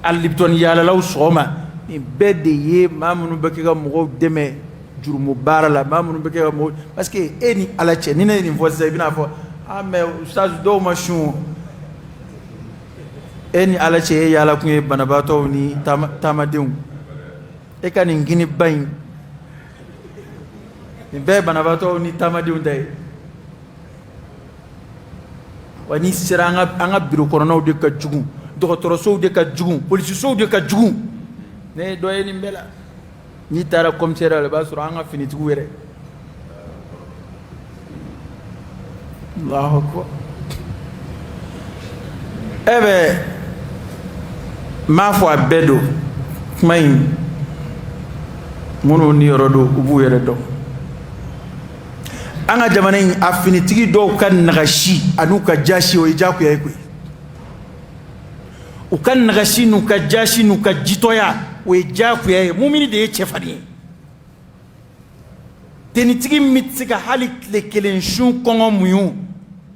a Lipton yaalalaw sɔgɔma nin bɛɛ de ye maa minnu bɛ kɛ ka mɔgɔw dɛmɛ jurumu baara la maa minnu bɛ kɛ ka mɔgɔw parce que e ni ala cɛ ni ne ye nin fɔ sisan i bɛna fɔ mais ustaz dɔw ma sun e ni ala cɛ e yaala kun ye banabaatɔw ni taamadenw e ka nin gini ba in nin bɛɛ ye banabaatɔw ni taamadenw ta ye wa ni sera an ka bureau kɔnɔnaw de ka jugu dɔgɔtɔrɔsow de ka jugu polisisow de ka jugu ne ye dɔ ye nin bɛɛ la n'i taara commissariat la i b'a sɔrɔ an ka finitigiw yɛrɛ Allahu akbar e bɛ m'a fɔ a bɛɛ don kuma in minnu ni yɔrɔ don u b'u yɛrɛ dɔn an ka jamana in a finitigi dɔw ka nagasi an'u ka jasi o ye diyagoya ye koyi u ka nagasi n'u ka jasi n'u ka jitɔya o ye diyagoya ye mumini de ye cɛfarin ye tenitigi min tɛ se ka hali tile kelen sun kɔngɔ muɲu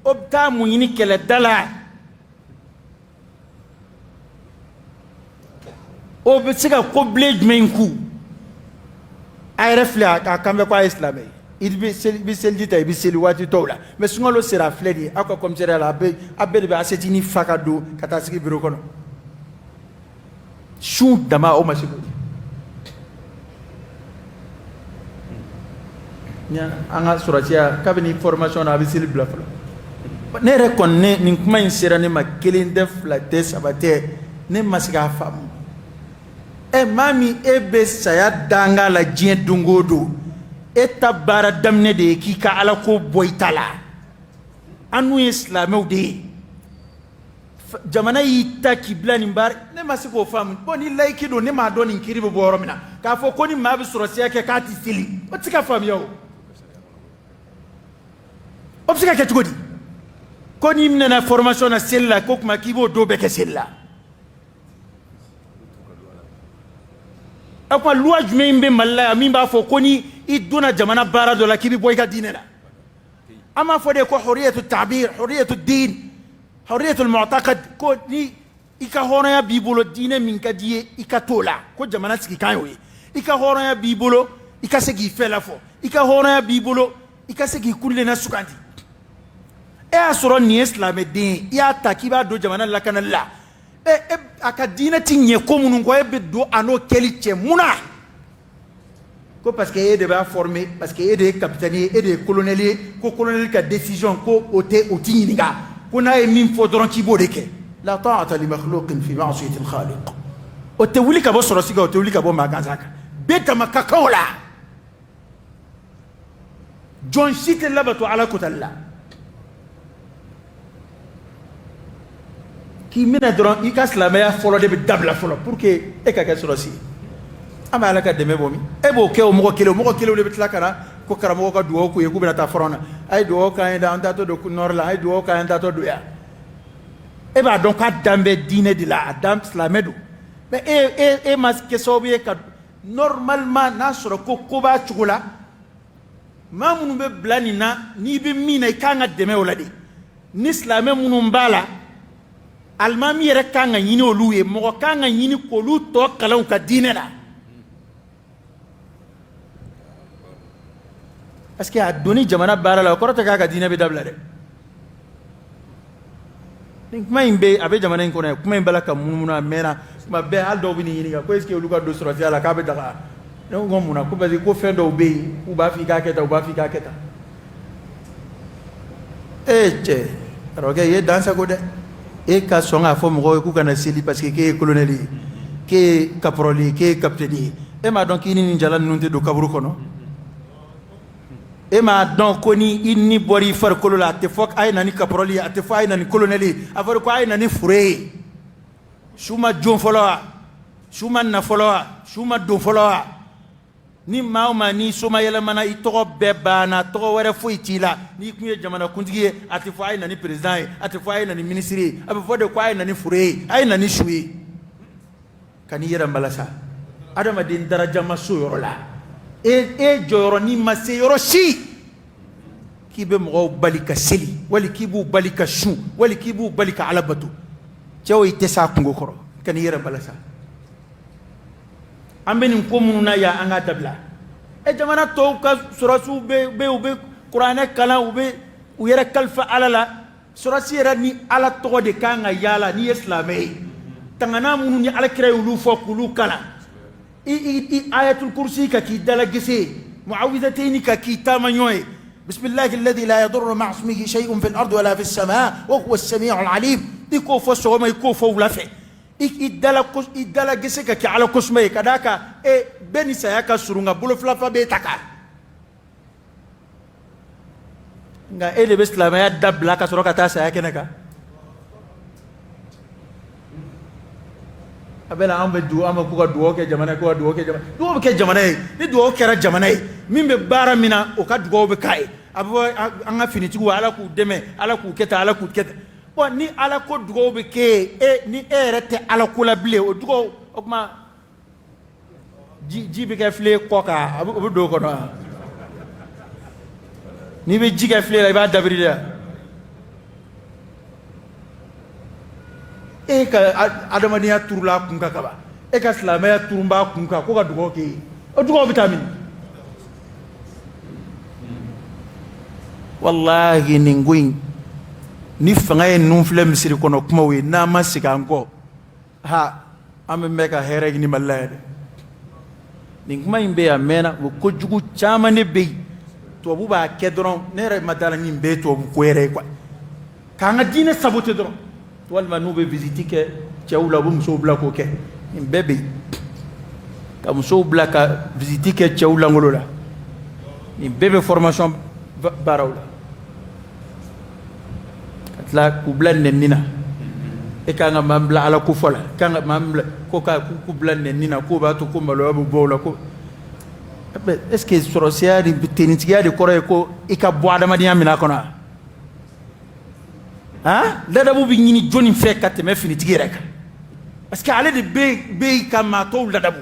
o bɛ taa mun ɲini kɛlɛda la o bɛ se ka ko bilen jumɛn ku a yɛrɛ filɛ a kan bɛ ko a ye silamɛ ye i bɛ seliji ta i bɛ seli waati tɔw la mais sunkalo sera filɛ de ye aw ka commissariat la a bɛɛ de bɛ assiette fa ka don ka taa sigi bureau kɔnɔ sun dama o ma se k'o an ka sɔrɔsiya kabini formation na a bɛ seli bila fɔlɔ ne yɛrɛ kɔni nin kuma in sera ne ma kelen tɛ fila tɛ saba tɛ ne ma se k'a faamu maa min e bɛ saya danga la diɲɛ don o don e ta baara daminɛ de ye k'i ka ala ko bɔ i ta la an n'u ye silamɛw de ye jamana y'i ta k'i bila nin baara ne ma se k'o faamu bon ni layiki don ne m'a dɔn nin kiiri bɛ bɔ yɔrɔ min na k'a fɔ ko ni maa bɛ sɔrɔsiya kɛ k'a tɛ seli o tɛ se ka faamuya o bɛ se ka kɛ cogo di ko n'i minɛna formation na seli la ko tuma k'i b'o don bɛɛ kɛ seli la a kuma loi jumɛn bɛ Mali la yan min b'a fɔ ko ni i donna jamana baara dɔ la k'i bɛ bɔ i ka diinɛ la an b'a fɔ de ko hurriyatu ta'bir hurriyatu din hurriyatu mu'taqad ko ni i ka hɔrɔnya b'i bolo diinɛ min ka di ye i ka t'o la ko jamana sigikan y'o ye i ka hɔrɔnya b'i bolo i ka se k'i fɛ lafɔ i ka hɔrɔnya b'i bolo i ka se k'i kulenna suganti e y'a sɔrɔ nin ye silamɛden ye i y'a ta k'i b'a don jamana lakanali la a ka diinɛ ti ɲɛ ko minnu kɔ e bɛ don a n'o kɛli cɛ mun na ko parce que e de b'a former parce que e de ye capitaine ye e de ye colonel ye ko colonel ka décision ko o ti ɲininka ko n'a ye min fɔ dɔrɔn k'i b'o de kɛ la ta'ata li makhluqin fi ma'siyati al-khaliq o tɛ wuli ka bɔ sɔrɔsi kan o tɛ wuli ka bɔ maa gansan kan bɛɛ dama ka kan o la jɔn si tɛ labato ala kotali la k'i minɛ dɔrɔn i ka silamɛya fɔlɔ de bɛ dabila fɔlɔ pour que e ka kɛ sɔrɔsi ye an bɛ ala ka dɛmɛ bɔ min e b'o kɛ o mɔgɔ kelen de bɛ tila ka na ko karamɔgɔ ka dugawu k'u ye k'u bɛna taa fɔrɔn na a ye dugawu k'an ye dɛ an taatɔ don nɔri la a ye dugawu k'an ye an taatɔ don yan e b'a dɔn k'a dan bɛ diinɛ de la a dan silamɛ don mais e ma kɛ sababu ye ka normalement n'a sɔrɔ ko b'a cogo la maa minnu bɛ bila nin na n'i bɛ min na i kan ka dɛmɛ o la de ni silamɛ minnu b'a la alimami yɛrɛ kan ka ɲini olu ye mɔgɔ kan ka ɲini k'olu tɔ kalan ka diinɛ la parce que a donni jamana baara la o kɔrɔ tɛ k'a ka diinɛ bɛ dabila dɛ nin kuma in bɛ a bɛ jamana in kɔnɔ yan kuma in bala ka munumunu a mɛnna tuma bɛɛ hali dɔw bɛ nin ɲininka ko est ce que olu ka don sɔrɔsiya la k'a bɛ daga ne ko mun na ko parce que ko fɛn dɔw bɛ yen k'u b'a fɔ i k'a kɛ tan u b'a fɔ i k'a kɛ tan cɛ karamɔgɔkɛ i ye dan sago dɛ e ka sɔn k'a fɔ mɔgɔw ye k'u kana seli parce que k'e ye colonel ye k'e ye caporal ye k'e ye capitaine ye e m'a dɔn k'i ni nin jala ninnu tɛ don kaburu kɔnɔ e m'a dɔn ko ni i ni bɔra i farikolo la a tɛ fɔ a ye na ni caporal ye a tɛ fɔ a ye na ni colonel ye a fɔra ko a ye na ni fure ye su ma jon fɔlɔ wa su ma na fɔlɔ wa su ma don fɔlɔ wa ni maa o maa ni soma yɛlɛmana i tɔgɔ bɛɛ banna tɔgɔ wɛrɛ foyi t'i la n'i kun ye jamana kuntigi ye a tɛ fɔ a ye na ni président ye a tɛ fɔ a ye na ni ministre ye a bɛ fɔ de ko a ye na ni fure ye a ye na ni su ye ka n'i yɛrɛ malasa adamaden daraja ma so yɔrɔ la e jɔyɔrɔ n'i ma se yɔrɔ si k'i bɛ mɔgɔw bali ka seli wali k'i b'u bali ka sun wali k'i b'u bali ka ala bato cɛw i tɛ s'a kungo kɔrɔ ka n'i yɛrɛ balasa an bɛ nin ko minnu na yan an k'a dabila jamana tɔw ka sɔrɔsiw bɛ u bɛ kuranɛ kalan u yɛrɛ kalifa ala la sɔrɔsi yɛrɛ ni ala tɔgɔ de kan ka yaala n'i ye silamɛ ye tangana minnu ni alakira ye olu fɔ k'olu kalan i ayatul kursi ka k'i dala gese muawidatayni ka k'i taama ɲɔgɔn ye bismillahi alladhi la yadurru ma'a ismihi shay'un fil ardi wala fis samaa wa huwa as-sami'ul 'alim i k'o fɔ sɔgɔma i k'o fɔ wula fɛ i dala gese ka kɛ ala kosuma ye ka d'a kan bɛɛ ni saya ka surun nka bolo fila fa b'e ta kan nka e de bɛ silamɛya dabila ka sɔrɔ ka taa saya kɛnɛ kan a bɛ na an bɛ k'u ka dugawu kɛ jamana ye k'u ka dugawu kɛ jamana ye dugawu bɛ kɛ jamana ye ni dugawu kɛra jamana ye min bɛ baara min na o ka dugawu bɛ k'a ye a bɛ fɔ an ka finitigiw ala k'u dɛmɛ ala k'u kɛ tan ala k'u kɛ tan bon ni ala ko dugawu bɛ kɛ ni e yɛrɛ tɛ ala ko la bilen o dugawu o tuma ji bɛ kɛ filen kɔ kan o bɛ don o kɔnɔ ni be jiga file ba dabirida e ka adamaniya turula kunka kaba e ka silamaya turumba kunka ko ka dugo ke o dugo vitamin wallahi ninguin ni fanga ye nun filɛ misiri kɔnɔ kumaw ye n'a ma sigi an kɔ ha an bɛ mɛn ka hɛrɛ ɲini Mali la yɛrɛ nin kuma in bɛ yan a mɛnna o kojugu caman de bɛ yen tubabu b'a kɛ dɔrɔn ne yɛrɛ ma dala nin bɛɛ ye tubabu ko yɛrɛ ye quoi k'an ka diinɛ saboter dɔrɔn walima n'u bɛ visite kɛ cɛw la u bɛ musow bila k'o kɛ nin bɛɛ bɛ yen ka musow bila ka visite kɛ cɛw langolo la nin bɛɛ bɛ formation baaraw la la kubla nenina e ka nga mambla ala ku fola ka nga mambla ko ka kubla nenina ko ba to ko malo abu bola ko est-ce que sorosia di tenitiya di koro ko e ka bo adama di amina kono ha la dabu bi nyini joni fe ka te me fini tigi rek parce que ale de be ka mato la dabu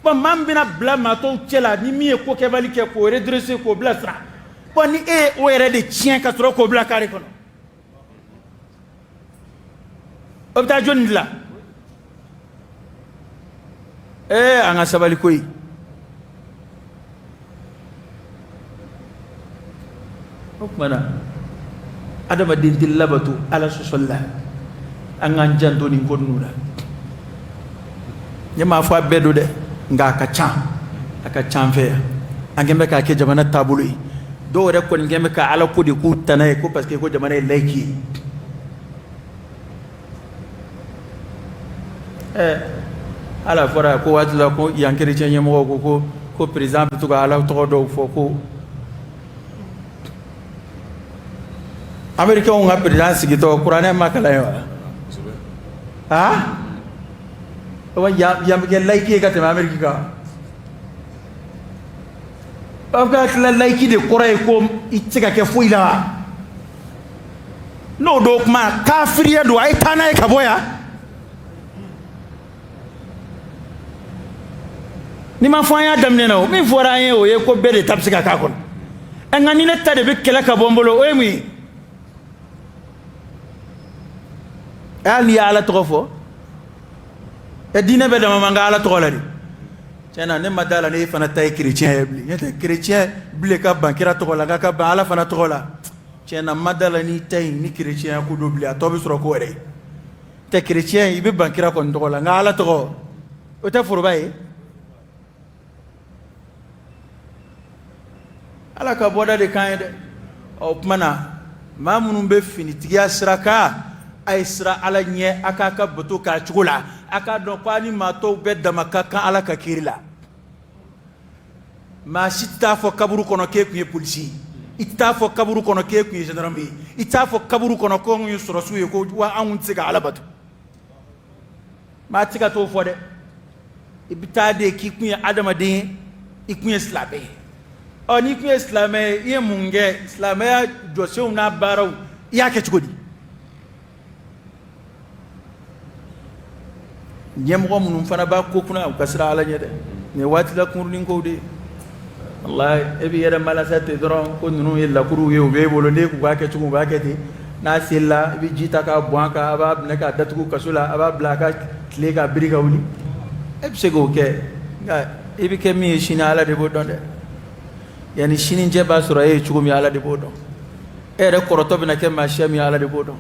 ba mambina bla mato chela ni mi ko ke vali ke ko redresser ko bla sra bon ni e o yɛrɛ de tiɲɛ ka sɔrɔ k'o bila kare kɔnɔ o bɛ taa jɔnni dilan an ka sabali koyi o tuma na adamaden tɛ labato ala sɔsɔli la an k'an janto nin ko ninnu la ne m'a fɔ a bɛɛ don dɛ nka a ka ca an fɛ yan an kɛn bɛ k'a kɛ jamana taabolo ye dɔw yɛrɛ kɔni kɛn bɛ ka ala ko de k'u tana ye ko parce que ko jamana ye laïque ye ala fɔra ko waati la ko yan chrétien ɲɛmɔgɔw ko président bɛ to ka ala tɔgɔ dɔw fɔ ko américains ka président sigitɔ kuranɛ ma kalan ye wa yan bɛ kɛ laïque ye ka tɛmɛ amérique kan aw ka tila laïque de kɔrɔ ye ko i tɛ se ka kɛ foyi la n'o do kuma kafiriya don a ye taa n'a ye ka bɔ yan ni ma fɔ an y'a daminɛ na o min fɔra an ye o ye ko bɛɛ de ta bɛ se ka k'a kɔnɔ nka ni ne ta de bɛ kɛlɛ ka bɔ n bolo o ye mun ye hali n'i ye ala tɔgɔ fɔ diinɛ bɛɛ dama man ka ala tɔgɔ la de tiɲɛna ne ma da la ne fana ta ye chrétien ye bilen n'o tɛ chrétien bilen ka ban kira tɔgɔ la ka ban ala fana tɔgɔ la tiɲɛna ma da la n'i ta ye ni chrétien ko do bilen a tɔ bɛ sɔrɔ ko wɛrɛ ye tɛ chrétien i bɛ ban kira kɔni tɔgɔ la nka ala tɔgɔ o tɛ foroba ye ala ka bɔda de kan ye dɛ o tuma na maa minnu bɛ finitigiya sira kan a ye sira ala ɲɛ a k'a ka bato k'a cogo la a k'a dɔn ko a ni maa tɔw bɛɛ dama ka kan ala ka kiri la maa si tɛ taa fɔ kaburu kɔnɔ k'e tun ye polisi i tɛ taa fɔ kaburu kɔnɔ k'e tun ye gendarme ye i tɛ taa fɔ kaburu kɔnɔ ko anw ye sɔrɔsiw ye ko wa anw tɛ se ka ala bato maa tɛ se ka t'o fɔ dɛ i bɛ taa de k'i kun ye adamaden ye i kun ye silamɛ ye ɔ n'i kun ye silamɛ ye i ye mun kɛ silamɛya jɔsenw n'a baaraw i y'a kɛ cogo di ɲɛmɔgɔ minnu fana b'a ko kunna u ka siran ala ɲɛ dɛ nin ye waati la kunkurunin kow de ye walayi e b'i yɛrɛ malasa ten dɔrɔn ko ninnu ye lakuruw ye u b'e bolo n'e k'u b'a kɛ cogo u b'a kɛ ten n'a selila i bɛ ji ta k'a bɔn a kan a b'a minɛ k'a datugu kaso la a b'a bila a ka tile k'a biri ka wuli e bɛ se k'o kɛ nka i bɛ kɛ min ye sini ala de b'o dɔn dɛ yanni sini jɛ b'a sɔrɔ e ye cogo min ala de b'o dɔn e yɛrɛ kɔrɔtɔ bɛna kɛ maa siya min ala de b'o dɔn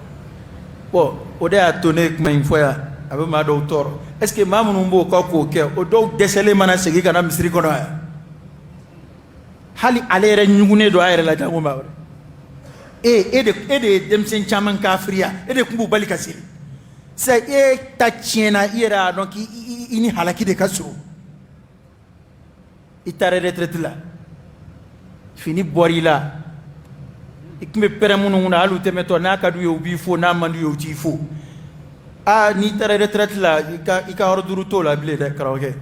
bon o de y'a to ne ye kuma in fɔ yan a bɛ maa dɔw tɔɔrɔ est-ce que maa minnu b'o ka k'o kɛ o dɔw dɛsɛlen mana segin ka na misiri kɔnɔ yan hali ale yɛrɛ ɲugunnen don a yɛrɛ la jango maa wɛrɛ e de ye denmisɛn caman kafiriya e de tun b'u bali ka seli sisan e ta tiɲɛna i yɛrɛ y'a dɔn k'i ni halaki de ka surun i taara retraite la fini bɔr'i la i tun bɛ pɛrɛn minnu kunna hali u tɛmɛtɔ n'a ka d'u ye u b'i fo n'a man d'u ye u t'i fo n'i taara retraite la i ka yɔrɔ duuru t'o la bilen dɛ karamɔgɔkɛ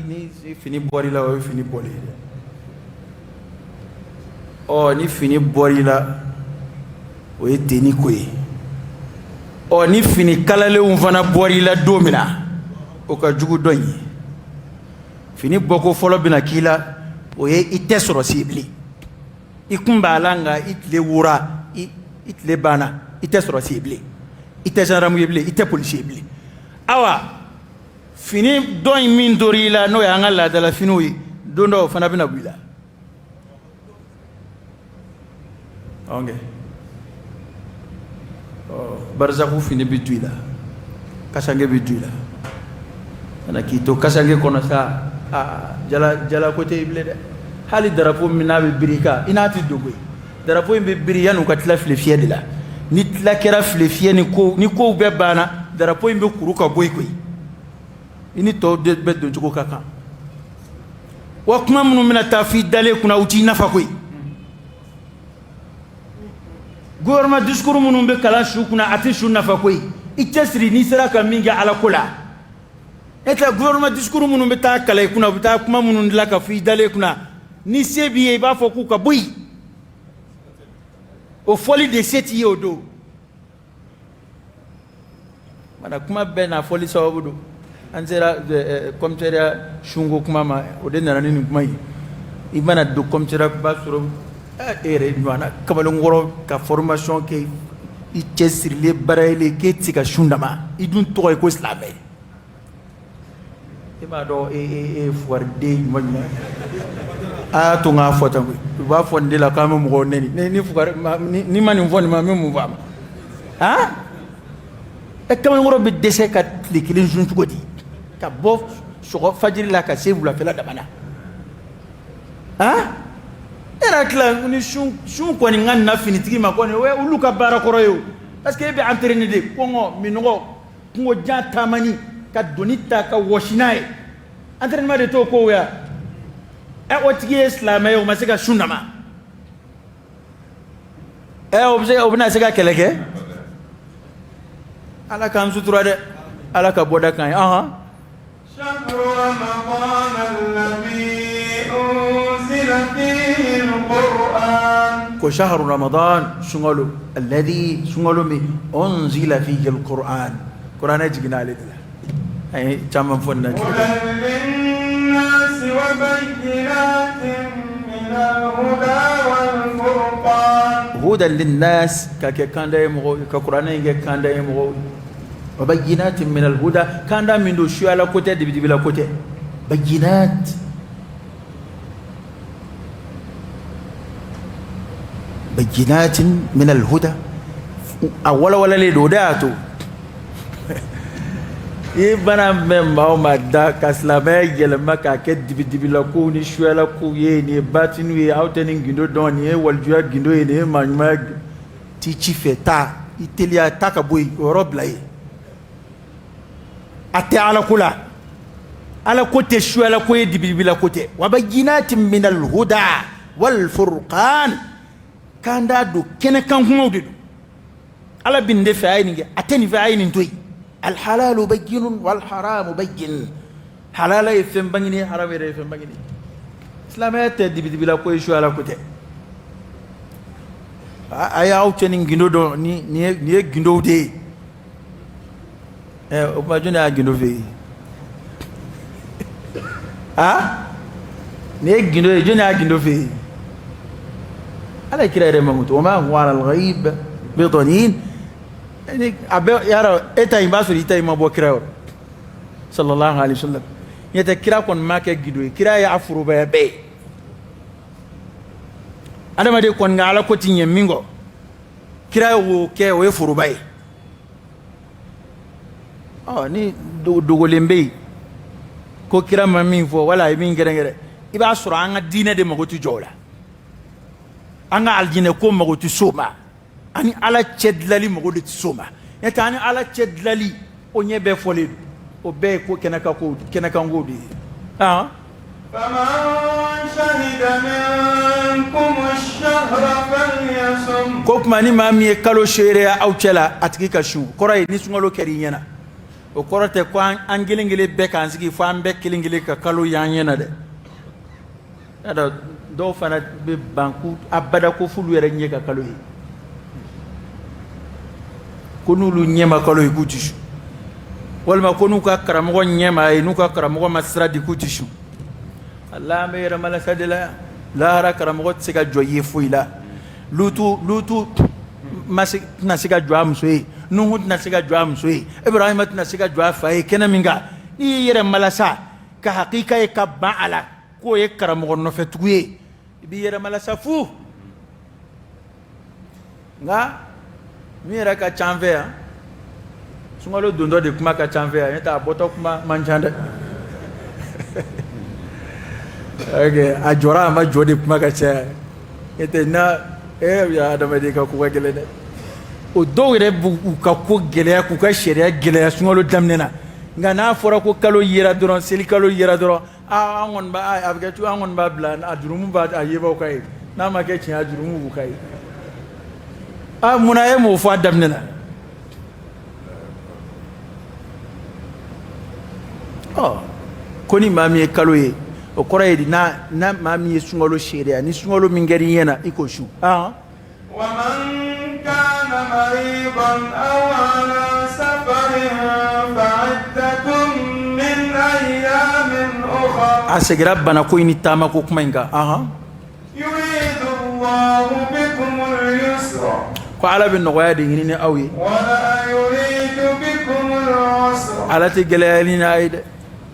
ni fini bɔr'i la o ye fini bɔli ye dɛ ni fini bɔr'i la o ye tenni ko ye ni fini kalalenw fana bɔr'i la don min na o ka jugu dɔ in ye fini bɔko fɔlɔ bɛna k'i la o ye i tɛ sɔrɔ si bilen i kun b'a la nka i tile wora i tile banna i tɛ sɔrɔ si bilen i tɛ gendarme ye bilen i tɛ policier ye bilen awa fini dɔ in min dor'i la n'o y'an ka laadala finiw ye don dɔ o fana bɛna bɔ i la ok barzaku fini bɛ to i la kasange bɛ to i la kana k'i to kasange kɔnɔ sa jala ko tɛ i bilen dɛ hali drapeau min n'a bɛ biri i kan i n'a tɛ dogo ye drapeau in bɛ biri yanni u ka tila file fiyɛ de la ni tila kɛra file fiyɛ ni kow bɛɛ banna drapeau in bɛ kuru ka bɔ yen koyi i ni tɔw bɛɛ don cogo ka kan wa kuma minnu bɛna taa f'i dalen kunna u t'i nafa koyi gouvernement discours minnu bɛ kalan su kunna a tɛ su nafa koyi i cɛsiri n'i sera ka min kɛ ala ko la e tɛ gouvernement discours minnu bɛ taa kalan i kunna u bɛ taa kuma minnu dilan ka f'i dalen kunna ni se b'i ye i b'a fɔ k'u ka bɔ yen o fɔli de se t'i ye o don mana kuma bɛɛ n'a fɔli sababu don an sera commissariat sunko kuma ma o de nana ni nin kuma ye i mana don commissariat b'a sɔrɔ e yɛrɛ ɲɔgɔnna kamalenkɔrɔ ka formation kɛ i cɛsirilen baarayelen k'e tɛ se ka sun dama i dun tɔgɔ ye ko silamɛ e b'a dɔn e ye fugariden ɲuman ɲuman a y'a to n k'a fɔ tan koyi u b'a fɔ nin de la k'an bɛ mɔgɔw nɛni ni ni ma nin fɔ nin ma n bɛ mun fɔ a ma han e kamalenkɔrɔ bɛ dɛsɛ ka tile kelen sun cogo di ka bɔ sɔgɔ fajiri la ka se wulafɛla dama na han e yɛrɛ tila ni sun kɔni ka na finitigi ma kɔni o ye olu ka baara kɔrɔ ye o parce que e bɛ entraîner de kɔngɔ minɔgɔ kungojan taamani ka doni ta ka wɔsi n'a ye entraînement de t'o ko ya o tigi ye silamɛ ye o ma se ka sun dama o bɛna se ka kɛlɛ kɛ ala k'an sutura dɛ ala ka bɔda kan ye شهر رمضان الذي أنزل فيه القرآن ko shahru ramadan sunkalo alladhi sunkalo min unzila fihi alquran quran e jigina ale de la ay caman fɔ na هدى للناس وبينات من الهدى والفرقان hudan linnas ka kɛ kanda ye mɔgɔw ka quran in kɛ kanda ye mɔgɔw wa bayyinatin min alhuda kanda min do suyala ko tɛ dibidibila ko tɛ bayyinat bayyinatin min alhuda awala wala le do da to i bana mɛn maa o maa da ka silamɛya yɛlɛma k'a kɛ dibidibila ko ni suyala ko ye nin ye batinu ye aw tɛ nin gindo dɔn nin ye walijuya gindo ye nin ye maaɲumanya t'i ci fɛ taa i teliya taa ka bɔ yen o yɔrɔ bila yen a tɛ ala ko la ala ko tɛ suyala ko ye dibidibila ko tɛ wa bayyinatin min alhuda wal furqan kan da do kɛnɛkan kumaw de do ala bin de fɛ a ye nin kɛ a tɛ nin fɛ a ye nin to yen الحلال بين والحرام بين حلال يفهم بيني حرام يفهم بيني اسلامي تدي بلا كوي شو على كوتي ايا او تشنين غيندو دو ني غيندو دي او ما جونا غيندو في ني غيندو جونا غيندو في على كده رممت وما هو على الغيب بضنين يعني أبي يارا إتاي باسوري إتاي ما بو كراو صلى الله عليه وسلم يتكرا كون ما كجدوي كرا يعفرو بي أنا ما دي كون على كوتين يمينغو كرا و كي و يفرو بي ni dogolen be ko kira ma min fo wala min gere i b'a sɔrɔ an ka diinɛ de mago tɛ jɔ o la an ka aljinɛ ko mago tɛ s'o ma ani ala cɛ dilali mago de tɛ s'o ma n'o tɛ ani ala cɛ dilali o ɲɛ bɛɛ fɔlen don o bɛɛ ye ko kɛnɛkanko de ye فمن شهد منكم الشهر فليصم ko tuma ni maa min ye kalo seereya aw cɛ la a tigi ka su kɔrɔ ye ni sunkalo kɛra i ɲɛna o kɔrɔ tɛ ko an kelen kelen bɛɛ k'an sigi fo an bɛɛ kelen kelen ka kalo y'an ɲɛna dɛ y'a dɔw fana bɛ ban ko abada ko f'olu yɛrɛ ɲɛ ka kalo ye ko n'olu ɲɛ ma kalo ye k'u tɛ su walima ko n'u ka karamɔgɔ ɲɛ ma ye n'u ka karamɔgɔ ma sira di k'u tɛ su Allah me yɛrɛ malasa de la lahara karamɔgɔ tɛ se ka jɔ ye foyi la. Lutu tɛna se ka jɔ a muso ye, Nuhu tɛna se ka jɔ a muso ye, Ibrahima tɛna se ka jɔ a fa ye kɛnɛ min kan. N'i y'i yɛrɛ malasa ka hakika ye ka ban a la k'o ye karamɔgɔ nɔfɛtugu ye, i b'i yɛrɛ malasa fu. Nka min yɛrɛ ka ca an fɛ yan, sunkalo dontɔ de kuma ka ca an fɛ yan, n'o tɛ a bɔtɔ kuma man ca dɛ. A jɔra a ma jɔ de kuma ka ca, n'o tɛ na adamaden ka ko ka gɛlɛn dɛ. O dɔw yɛrɛ b'u ka ko gɛlɛya k'u ka sariya gɛlɛya sunkalo daminɛ na, nka n'a fɔra ko kalo yera dɔrɔn, seli kalo yera dɔrɔn, an kɔni b'a a bɛ kɛ cogo an kɔni b'a bila a jurumu b'a a yebaw ka ye, n'a ma kɛ tiɲɛ a jurumu b'u ka ye. Munna e m'o fɔ a daminɛ na? Ko ni maa min ye kalo ye, o kɔrɔ ye di na maa min ye sunkalo sariya ni sunkalo min kɛra i ɲɛ na i k'o su. ومن كان مريضا أو على سفر فعدة من أيام أخرى. A segira bana ko in ni taama ko kuma in kan. يريد الله بكم اليسر. Ko Ala bɛ nɔgɔya de ɲini ni aw ye. ولا يريد بكم العسر. Ala tɛ gɛlɛya ɲini a ye dɛ.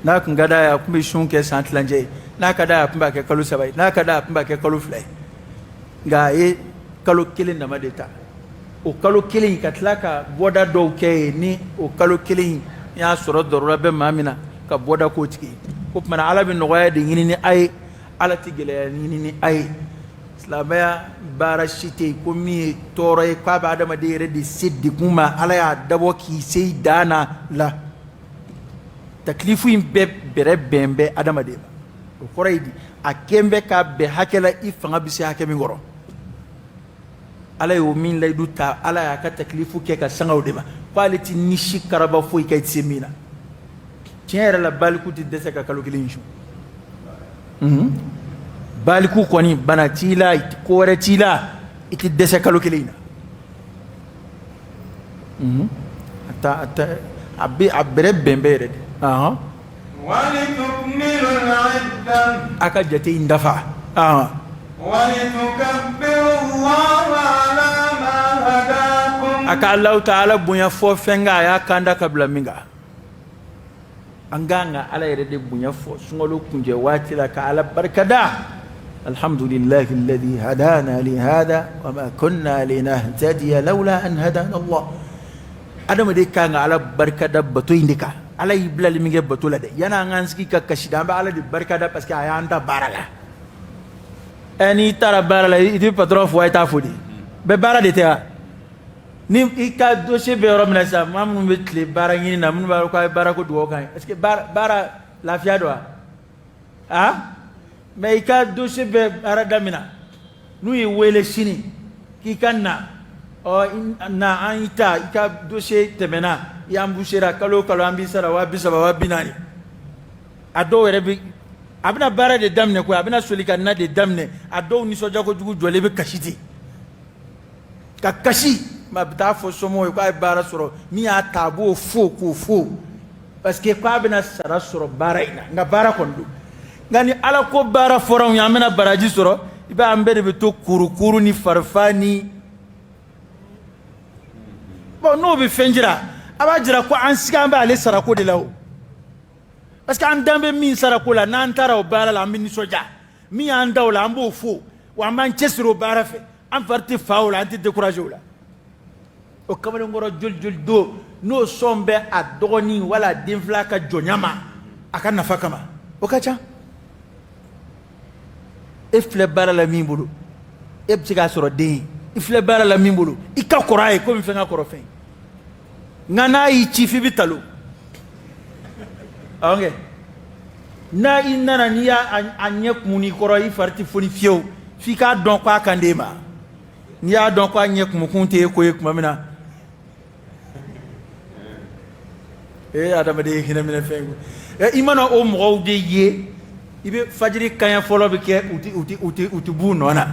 N'a kun ka d'a ye a kun bɛ sun kɛ san tilancɛ ye, n'a ka d'a ye a kun b'a kɛ kalo 3 ye, n'a ka d'a ye a kun b'a kɛ kalo 2 ye, nka a ye kalo 1 dama de ta. O kalo 1 ka tila ka bɔda dɔw kɛ ye ni o kalo 1 y'a sɔrɔ dɔrɔla bɛ maa min na ka bɔda k'o tigi ye. O tuma na Ala bɛ nɔgɔya de ɲini ni a ye, Ala tɛ gɛlɛya ɲini ni a ye. Silamɛya baara si tɛ yen ko min ye tɔɔrɔ ye k'a bɛ adamaden yɛrɛ de se degun ma, Ala y'a dabɔ k'i se i dan na la. Taklifu in bɛɛ bɛrɛ bɛn bɛ adamaden ma. O kɔrɔ ye di a kɛn bɛ ka bɛn hakɛ la i fanga bɛ se hakɛ min kɔrɔ. Ala y'o min layidu ta, Ala y'a ka taklifu kɛ ka sanga o de ma, k'ale tɛ nisi karaba foyi ka i tɛ se min na. Tiɲɛ yɛrɛ la baliku tɛ dɛsɛ ka kalo 1 su. Baliku kɔni bana t'i la, ko wɛrɛ t'i la, i tɛ dɛsɛ kalo 1 na. A bɛrɛ bɛn bɛ yɛrɛ de. ولتكملوا العدة. A ka jate in dafa. ولتكبروا الله على ما هداكم. A ka Alahu Taala bonya fɔ fɛn kan a y'a kanda ka bila min kan. An kan ka Ala yɛrɛ de bonya fɔ sunkalo kuncɛ waati la ka Ala barikada. Alhamdulillahi alladhi hadana li hada wa ma kunna linahtadiya lawla an hadana Allah. Adamaden kan ka Ala barikada bato in de kan. Ala y'i bilali min kɛ bato la dɛ, yanni an k'an sigi ka kasi da an bɛ Ala de barikada parce que a y'an ta baara la. N'i taara baara la i tɛ patron fo a ye taa fo de, bɛɛ baara de tɛ wa? Ni i ka dossier bɛ yɔrɔ min na sisan, maa minnu bɛ tile baara ɲini na minnu b'a dɔn k'a ye baara ko dugawu kan ye, est ce que baara lafiya don wa? Mais i ka dossier bɛ baara daminɛ n'u y'i wele sini k'i ka na, na an y'i ta i ka dossier tɛmɛna i y'an busera kalo o kalo an b'i sara 30,000 40,000. A dɔw yɛrɛ bɛ a bɛna baara de daminɛ koyi, a bɛna soli ka na de daminɛ, a dɔw nisɔndiya kojugu jɔlen bɛ kasi ten ka kasi, mais a bɛ taa fɔ somɔgɔw ye k'a ye baara sɔrɔ min y'a ta a b'o fo k'o fo parce que k'a bɛna sara sɔrɔ baara in na, nka baara kɔni don. Nka ni Ala ko baara fɔra anw ye an bɛna baraji sɔrɔ, i b'a an bɛɛ de bɛ to kurukuru ni farifa ni bon n'o bɛ fɛn jira a b'a jira ko an sigi an bɛ ale sarako de la o, parce que an dan bɛ min sarako la n'an taara o baara la an bɛ nisɔndiya, min y'an da o la an b'o fo wa an b'an cɛsiri o baara fɛ, an fari tɛ fa o la an tɛ découragé o la. O kamalenkɔrɔ joli joli don n'o sɔn bɛ a dɔgɔnin wala a denfila ka jɔnya ma a ka nafa kama, o ka ca. E filɛ baara la min bolo e bɛ se k'a sɔrɔ den ye, i filɛ baara la min bolo i ka kɔrɔ a ye komi fɛn ka kɔrɔ fɛn, nka n'a y'i ci f'i bɛ talo. Ok, n'a i nana n'i y'a ɲɛ kumun n'i kɔrɔ i fari tɛ foni fiyewu f'i k'a dɔn k'a kan d'e ma, n'i y'a dɔn k'a ɲɛ kumunkun tɛ e ko ye tuma min na adamaden ye hinɛ minɛ fɛn ye. I mana o mɔgɔw de ye i bɛ fajiri kaɲɛ fɔlɔ bɛ kɛ u tɛ b'u nɔ na,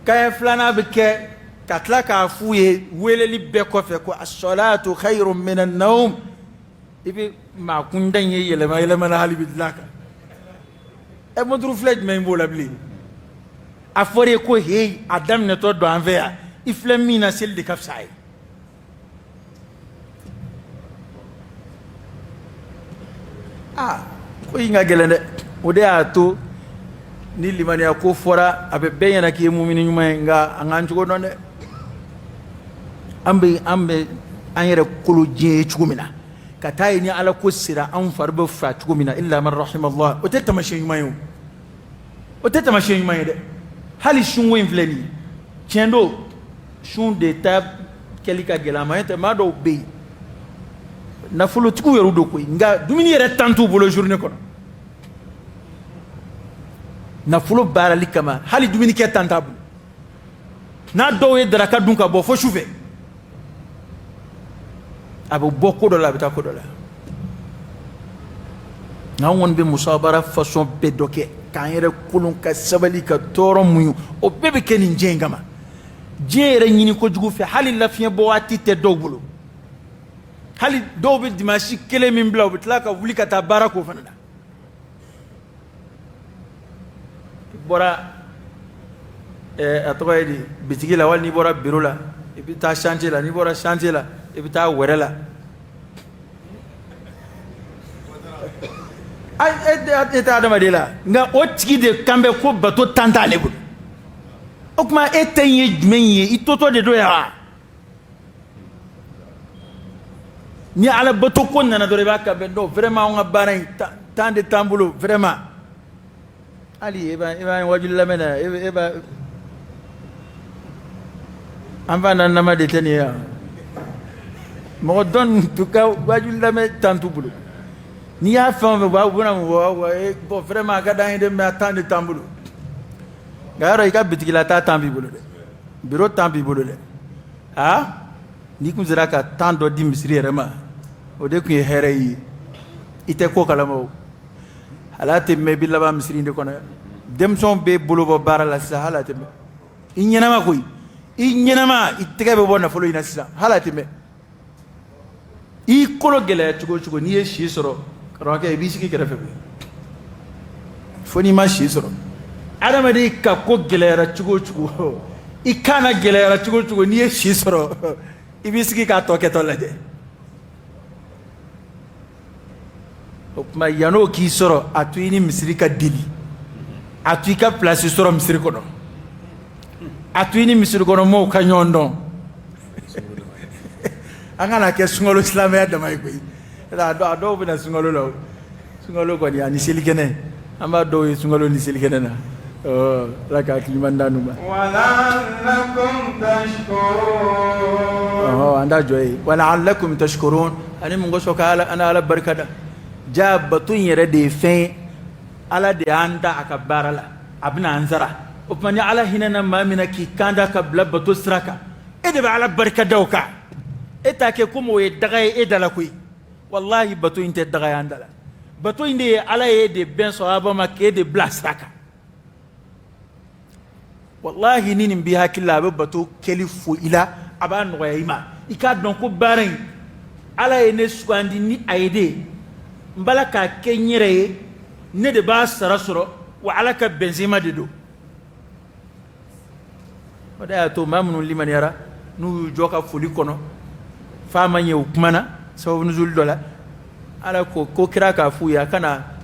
kaɲɛ filanan bɛ kɛ ka tila k'a f'u ye weleli bɛɛ kɔfɛ ko as-salatu khayrun min an-nawm, i bɛ maa kunda in ye yɛlɛma yɛlɛma na hali bi dilan kan. e montru flèche mais mbo labli a fore ko hey adam ne to do envers il flemina sel de kafsai ko inga gelende o de ato ni limani ko fora abe benyana ki mu'mini nyuma nga anganju ko non de ambe anyere kulu je chugumina katay ni ala ko sira an farba fa chugumina illa man rahimallah o teta mashe nyuma yo o teta mashe nyuma de hali shunwo infleni tiendo shun de tab kelika gelama ente mado be na fulu tiku yeru do koy nga dumini yere tantu bolo journée kono na fulu barali kama hali dumini ke tantabu na do ye daraka dunka bo fo choufe abu boko do la bita ko do la na won be musabara façon be doke kan yere kulun ka sabali ka toro muyu o bebe kenin jengama jere nyini ko jugu fe hali lafiya bo wati te dogbulu hali do be dimashi kele min bla bitla ka wuli ka ta barako fanada bora atoy di bitigi la wal ni bora biro la e bi ta chantier la ni bora chantier la e bi ta were la ay eta adama de la nga o tigi de kambe ko bato tanta lebu okuma etenye dmenye itoto de do ya ni ala bato ko nana do reba ka bendo vraiment on a barin tant de tambulo vraiment ali eba wajul lamena eba amba nan ma de tenia mo don tuka wajul lamena tantubulo ni ya fam ba bona wa bo vraiment ga dan de ma tant de tambulo garo ika bitigila ta tambi bolo de biro tambi bolo de ni kun zira ka tant do di misri rema o de ku here yi ite ko kala mo halate me bi laba misri de kono dem son be bolo bo barala sa halate me inyana ma koy inyana ma itege be bona folo ina sisa halate me I kolo gele chugo ni shi soro roke bi siki kere febe foni ma shi soro adama de ka ko gelera chugo ikana gelera chugo ni shi soro ibisiki ka toke to laje ma yano ki soro atu ini misiri ka dili atu ka place soro misiri kono atu ini misiri kono mo ka nyondo angana ke sungolo islamia damay ko da do bina sungolo lo sungolo ko ni ani silikene amba do sungolo ni silikene na laka kilimanda numa wala'allakum tashkurun anda joy wala'allakum tashkurun ani mungo sokala ana ala barkada jabatun yere de fin ala de anda akabarala abna anzara upani ala hinana mamina ki kanda kabla batu sraka ede ba ala barkada uka eta ke kumo e daga e dala kuy wallahi batu inte daga andala batu inde ala e de ben sahaba makke de blasraka wallahi nini bi hakilla be batu kelifu ila aban wayima ika don ko barin ala e ne skwandi ni aide mbala ka kenyere ne de ba sarasoro wa ala ka benzema de do wada to mamnu liman yara nu joka fuli kono fama nyew kumana sababu nuzul dola ala ko kira ka fu ya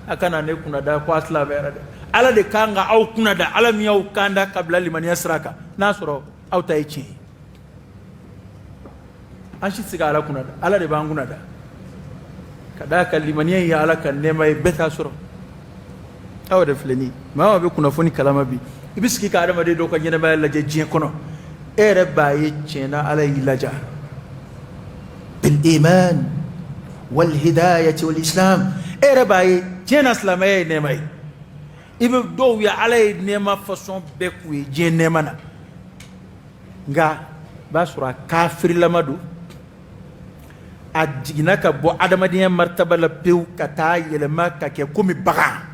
akana ne kuna da kwa asla vera de ala de kanga au kuna da ala miya kanda kabla liman yasraka nasoro au taichi anshi siga ala kuna da ala de banguna da kada ka liman ya ala kan ne mai beta soro aw da fleni ma be kuna foni kalama bi ibiski ka adama de do ka nyene ba la je jien kono ere ba ye chena ala ilaja bil iman wal hidayah wal islam ere ba ye chena islamay ne mai ibe do ya ala ne ma façon be ku je ne mana nga basura kafir lamadu adina ka bo adamadiyan martaba la pew kata yelema ka ke kumi baga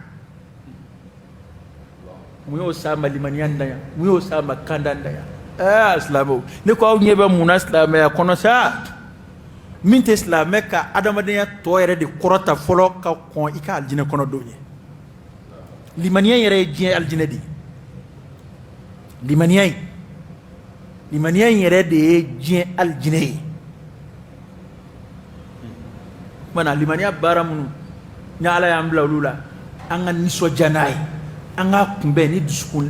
muyo sama limaniyan daya muyo sama kandan daya islamo ne ko nyebe muna islamo ya kono sa min te islamo ka adamadiyan to yere de korota folo ka kon ika aljina kono donye limaniya yɛrɛ ye diɲɛ aljinɛ de ye limaniya yɛrɛ de ye diɲɛ aljinɛ ye mana limaniya baara minnu ni Ala y'an bila olu la an ka nisɔndiya n'a ye an ka kunbɛn ni dusukun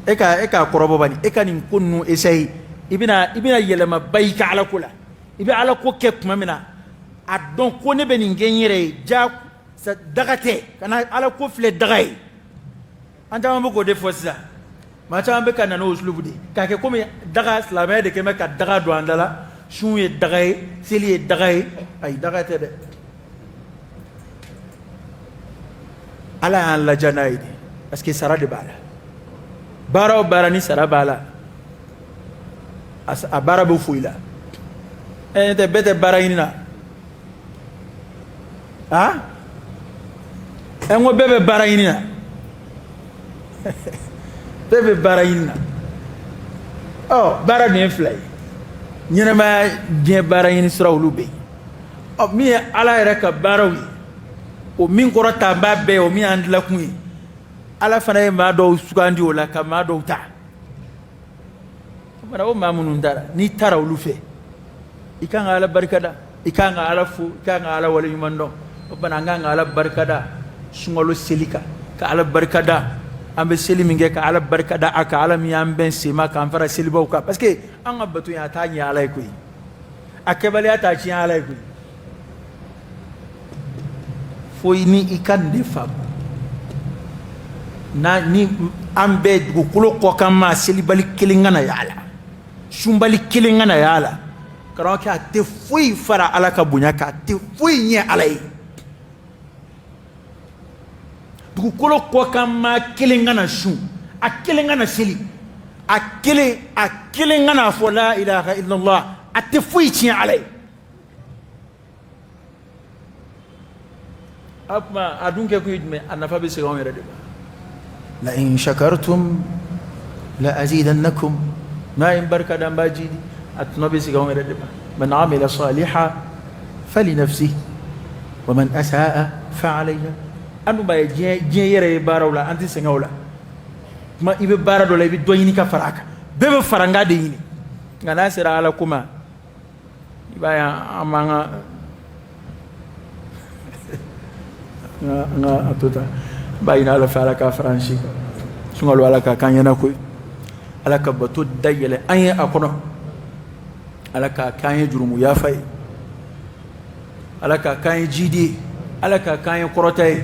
e ka kɔrɔbɔ bani e ka nin ko ninnu essayer i bɛna yɛlɛma ba i ka Ala ko la i bɛ Ala ko kɛ tuma min na a dɔn ko ne bɛ nin kɛ n yɛrɛ ye daga tɛ kana Ala ko filɛ daga ye an caman bɛ k'o de fɔ sisan maa caman bɛ ka na n'o usulubu de k'a kɛ komi daga silamɛya de kɛ mɛ ka daga don an da la sun ye daga ye seli ye daga ye ayi daga tɛ dɛ Ala y'an ladiya n'a ye de parce que sara de b'a la baara o baara ni sara b'a la a baara bɛ foyi la n tɛ bɛɛ tɛ baara ɲini na n ko bɛɛ bɛ baara ɲini na bɛɛ bɛ baara ɲini na baara dun ye fila ye ɲɛnɛmaya diɲɛ baara ɲini sira olu bɛ yen min ye Ala yɛrɛ ka baaraw ye o min kɔrɔ ta b'a bɛɛ o min y'an dilakun ye Ala fana ye maa dɔw sugandi o la ka maa dɔw ta o maa minnu taara n'i taara olu fɛ i kan ka Ala barikada i kan ka Ala fo i kan ka Ala waleɲuman dɔn o bana an kan ka Ala barikada sunkalo seli kan ka Ala barikada an bɛ seli min kɛ ka Ala barikada a ka Ala min y'an bɛn sema k'an fara selibaw kan parce que an ka bato in a t'a ɲɛ Ala ye koyi a kɛbaliya t'a tiɲɛ Ala ye koyi fo ni i ka nin de faamu ni an bɛɛ dugukolo kɔkan maa selibali kelen ka na y'a la sunbali kelen ka na y'a la karamɔgɔkɛ a tɛ foyi fara Ala ka bonya kan a tɛ foyi ɲɛ Ala ye dugukolo kɔkan maa kelen ka na sun a kelen ka na seli a kelen ka na fɔ la ilaha illallah a tɛ foyi tiɲɛ Ala ye a kuma a dun kɛ kun ye jumɛn a nafa bɛ segin anw yɛrɛ de ma la in shakartum la azidannakum n'a ye barika da n b'a jidi a tɔnɔ bɛ segin anw yɛrɛ de ma man amila salihan fali nafsihi wa man asaa fa alayha an dun b'a ye diɲɛ yɛrɛ ye baaraw la an tɛ sɛgɛn o la kuma i bɛ baara dɔ la i bɛ dɔ ɲini ka fara a kan bɛɛ bɛ fara n ka de ɲini nka n'a sera Ala ko ma i b'a ye an b'an ka a to tan b'a ɲini Ala fɛ Ala k'a fara an si kan sunkalo Ala k'a k'an ɲɛna koyi Ala ka bato dayɛlɛ an ye a kɔnɔ Ala k'a k'an ye jurumu yafa ye Ala k'a k'an ye jidi ye Ala k'a k'an ye kɔrɔta ye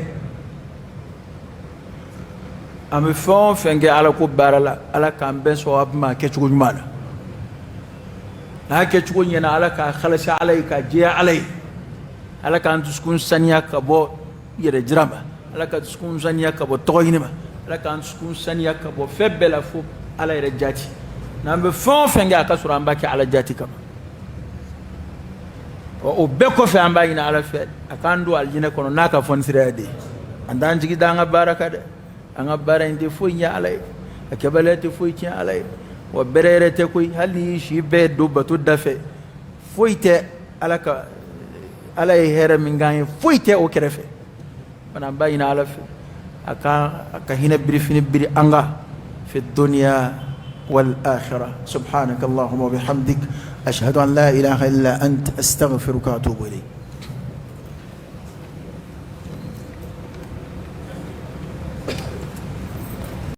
an bɛ fɛn o fɛn kɛ Ala ko baara la Ala k'an bɛɛ sɔn a bɛ ma kɛcogo ɲuman na n'a kɛcogo ɲɛna Ala k'a halasa Ala ye k'a jɛya Ala ye Ala k'an dusukun saniya ka bɔ yɛrɛ jira ma Ala ka dusukun saniya ka bɔ tɔgɔ ɲini ma Ala k'an dusukun saniya ka bɔ fɛn bɛɛ la fo Ala yɛrɛ jati n'an bɛ fɛn o fɛn kɛ a ka sɔrɔ an b'a kɛ Ala jati kama o bɛɛ kɔfɛ an b'a ɲini Ala fɛ a k'an don alijinɛ kɔnɔ n'a ka fɔnisiraya de ye an t'an jigi da an ka baara kan dɛ an ka baara in tɛ foyi ɲɛ Ala ye a kɛbaliya tɛ foyi tiɲɛ Ala ye wa bɛrɛ yɛrɛ tɛ koyi hali ni y'i si bɛɛ don bato da fɛ foyi tɛ Ala ye hɛrɛ min k'an ye foyi tɛ o kɛrɛfɛ bana an b'a ɲini Ala fɛ a ka hinɛ birifini biri an kan fi dunya wal akhirah subhanaka allahumma wa bihamdik ashhadu an la ilaha illa ant astaghfiruka wa atubu ilayk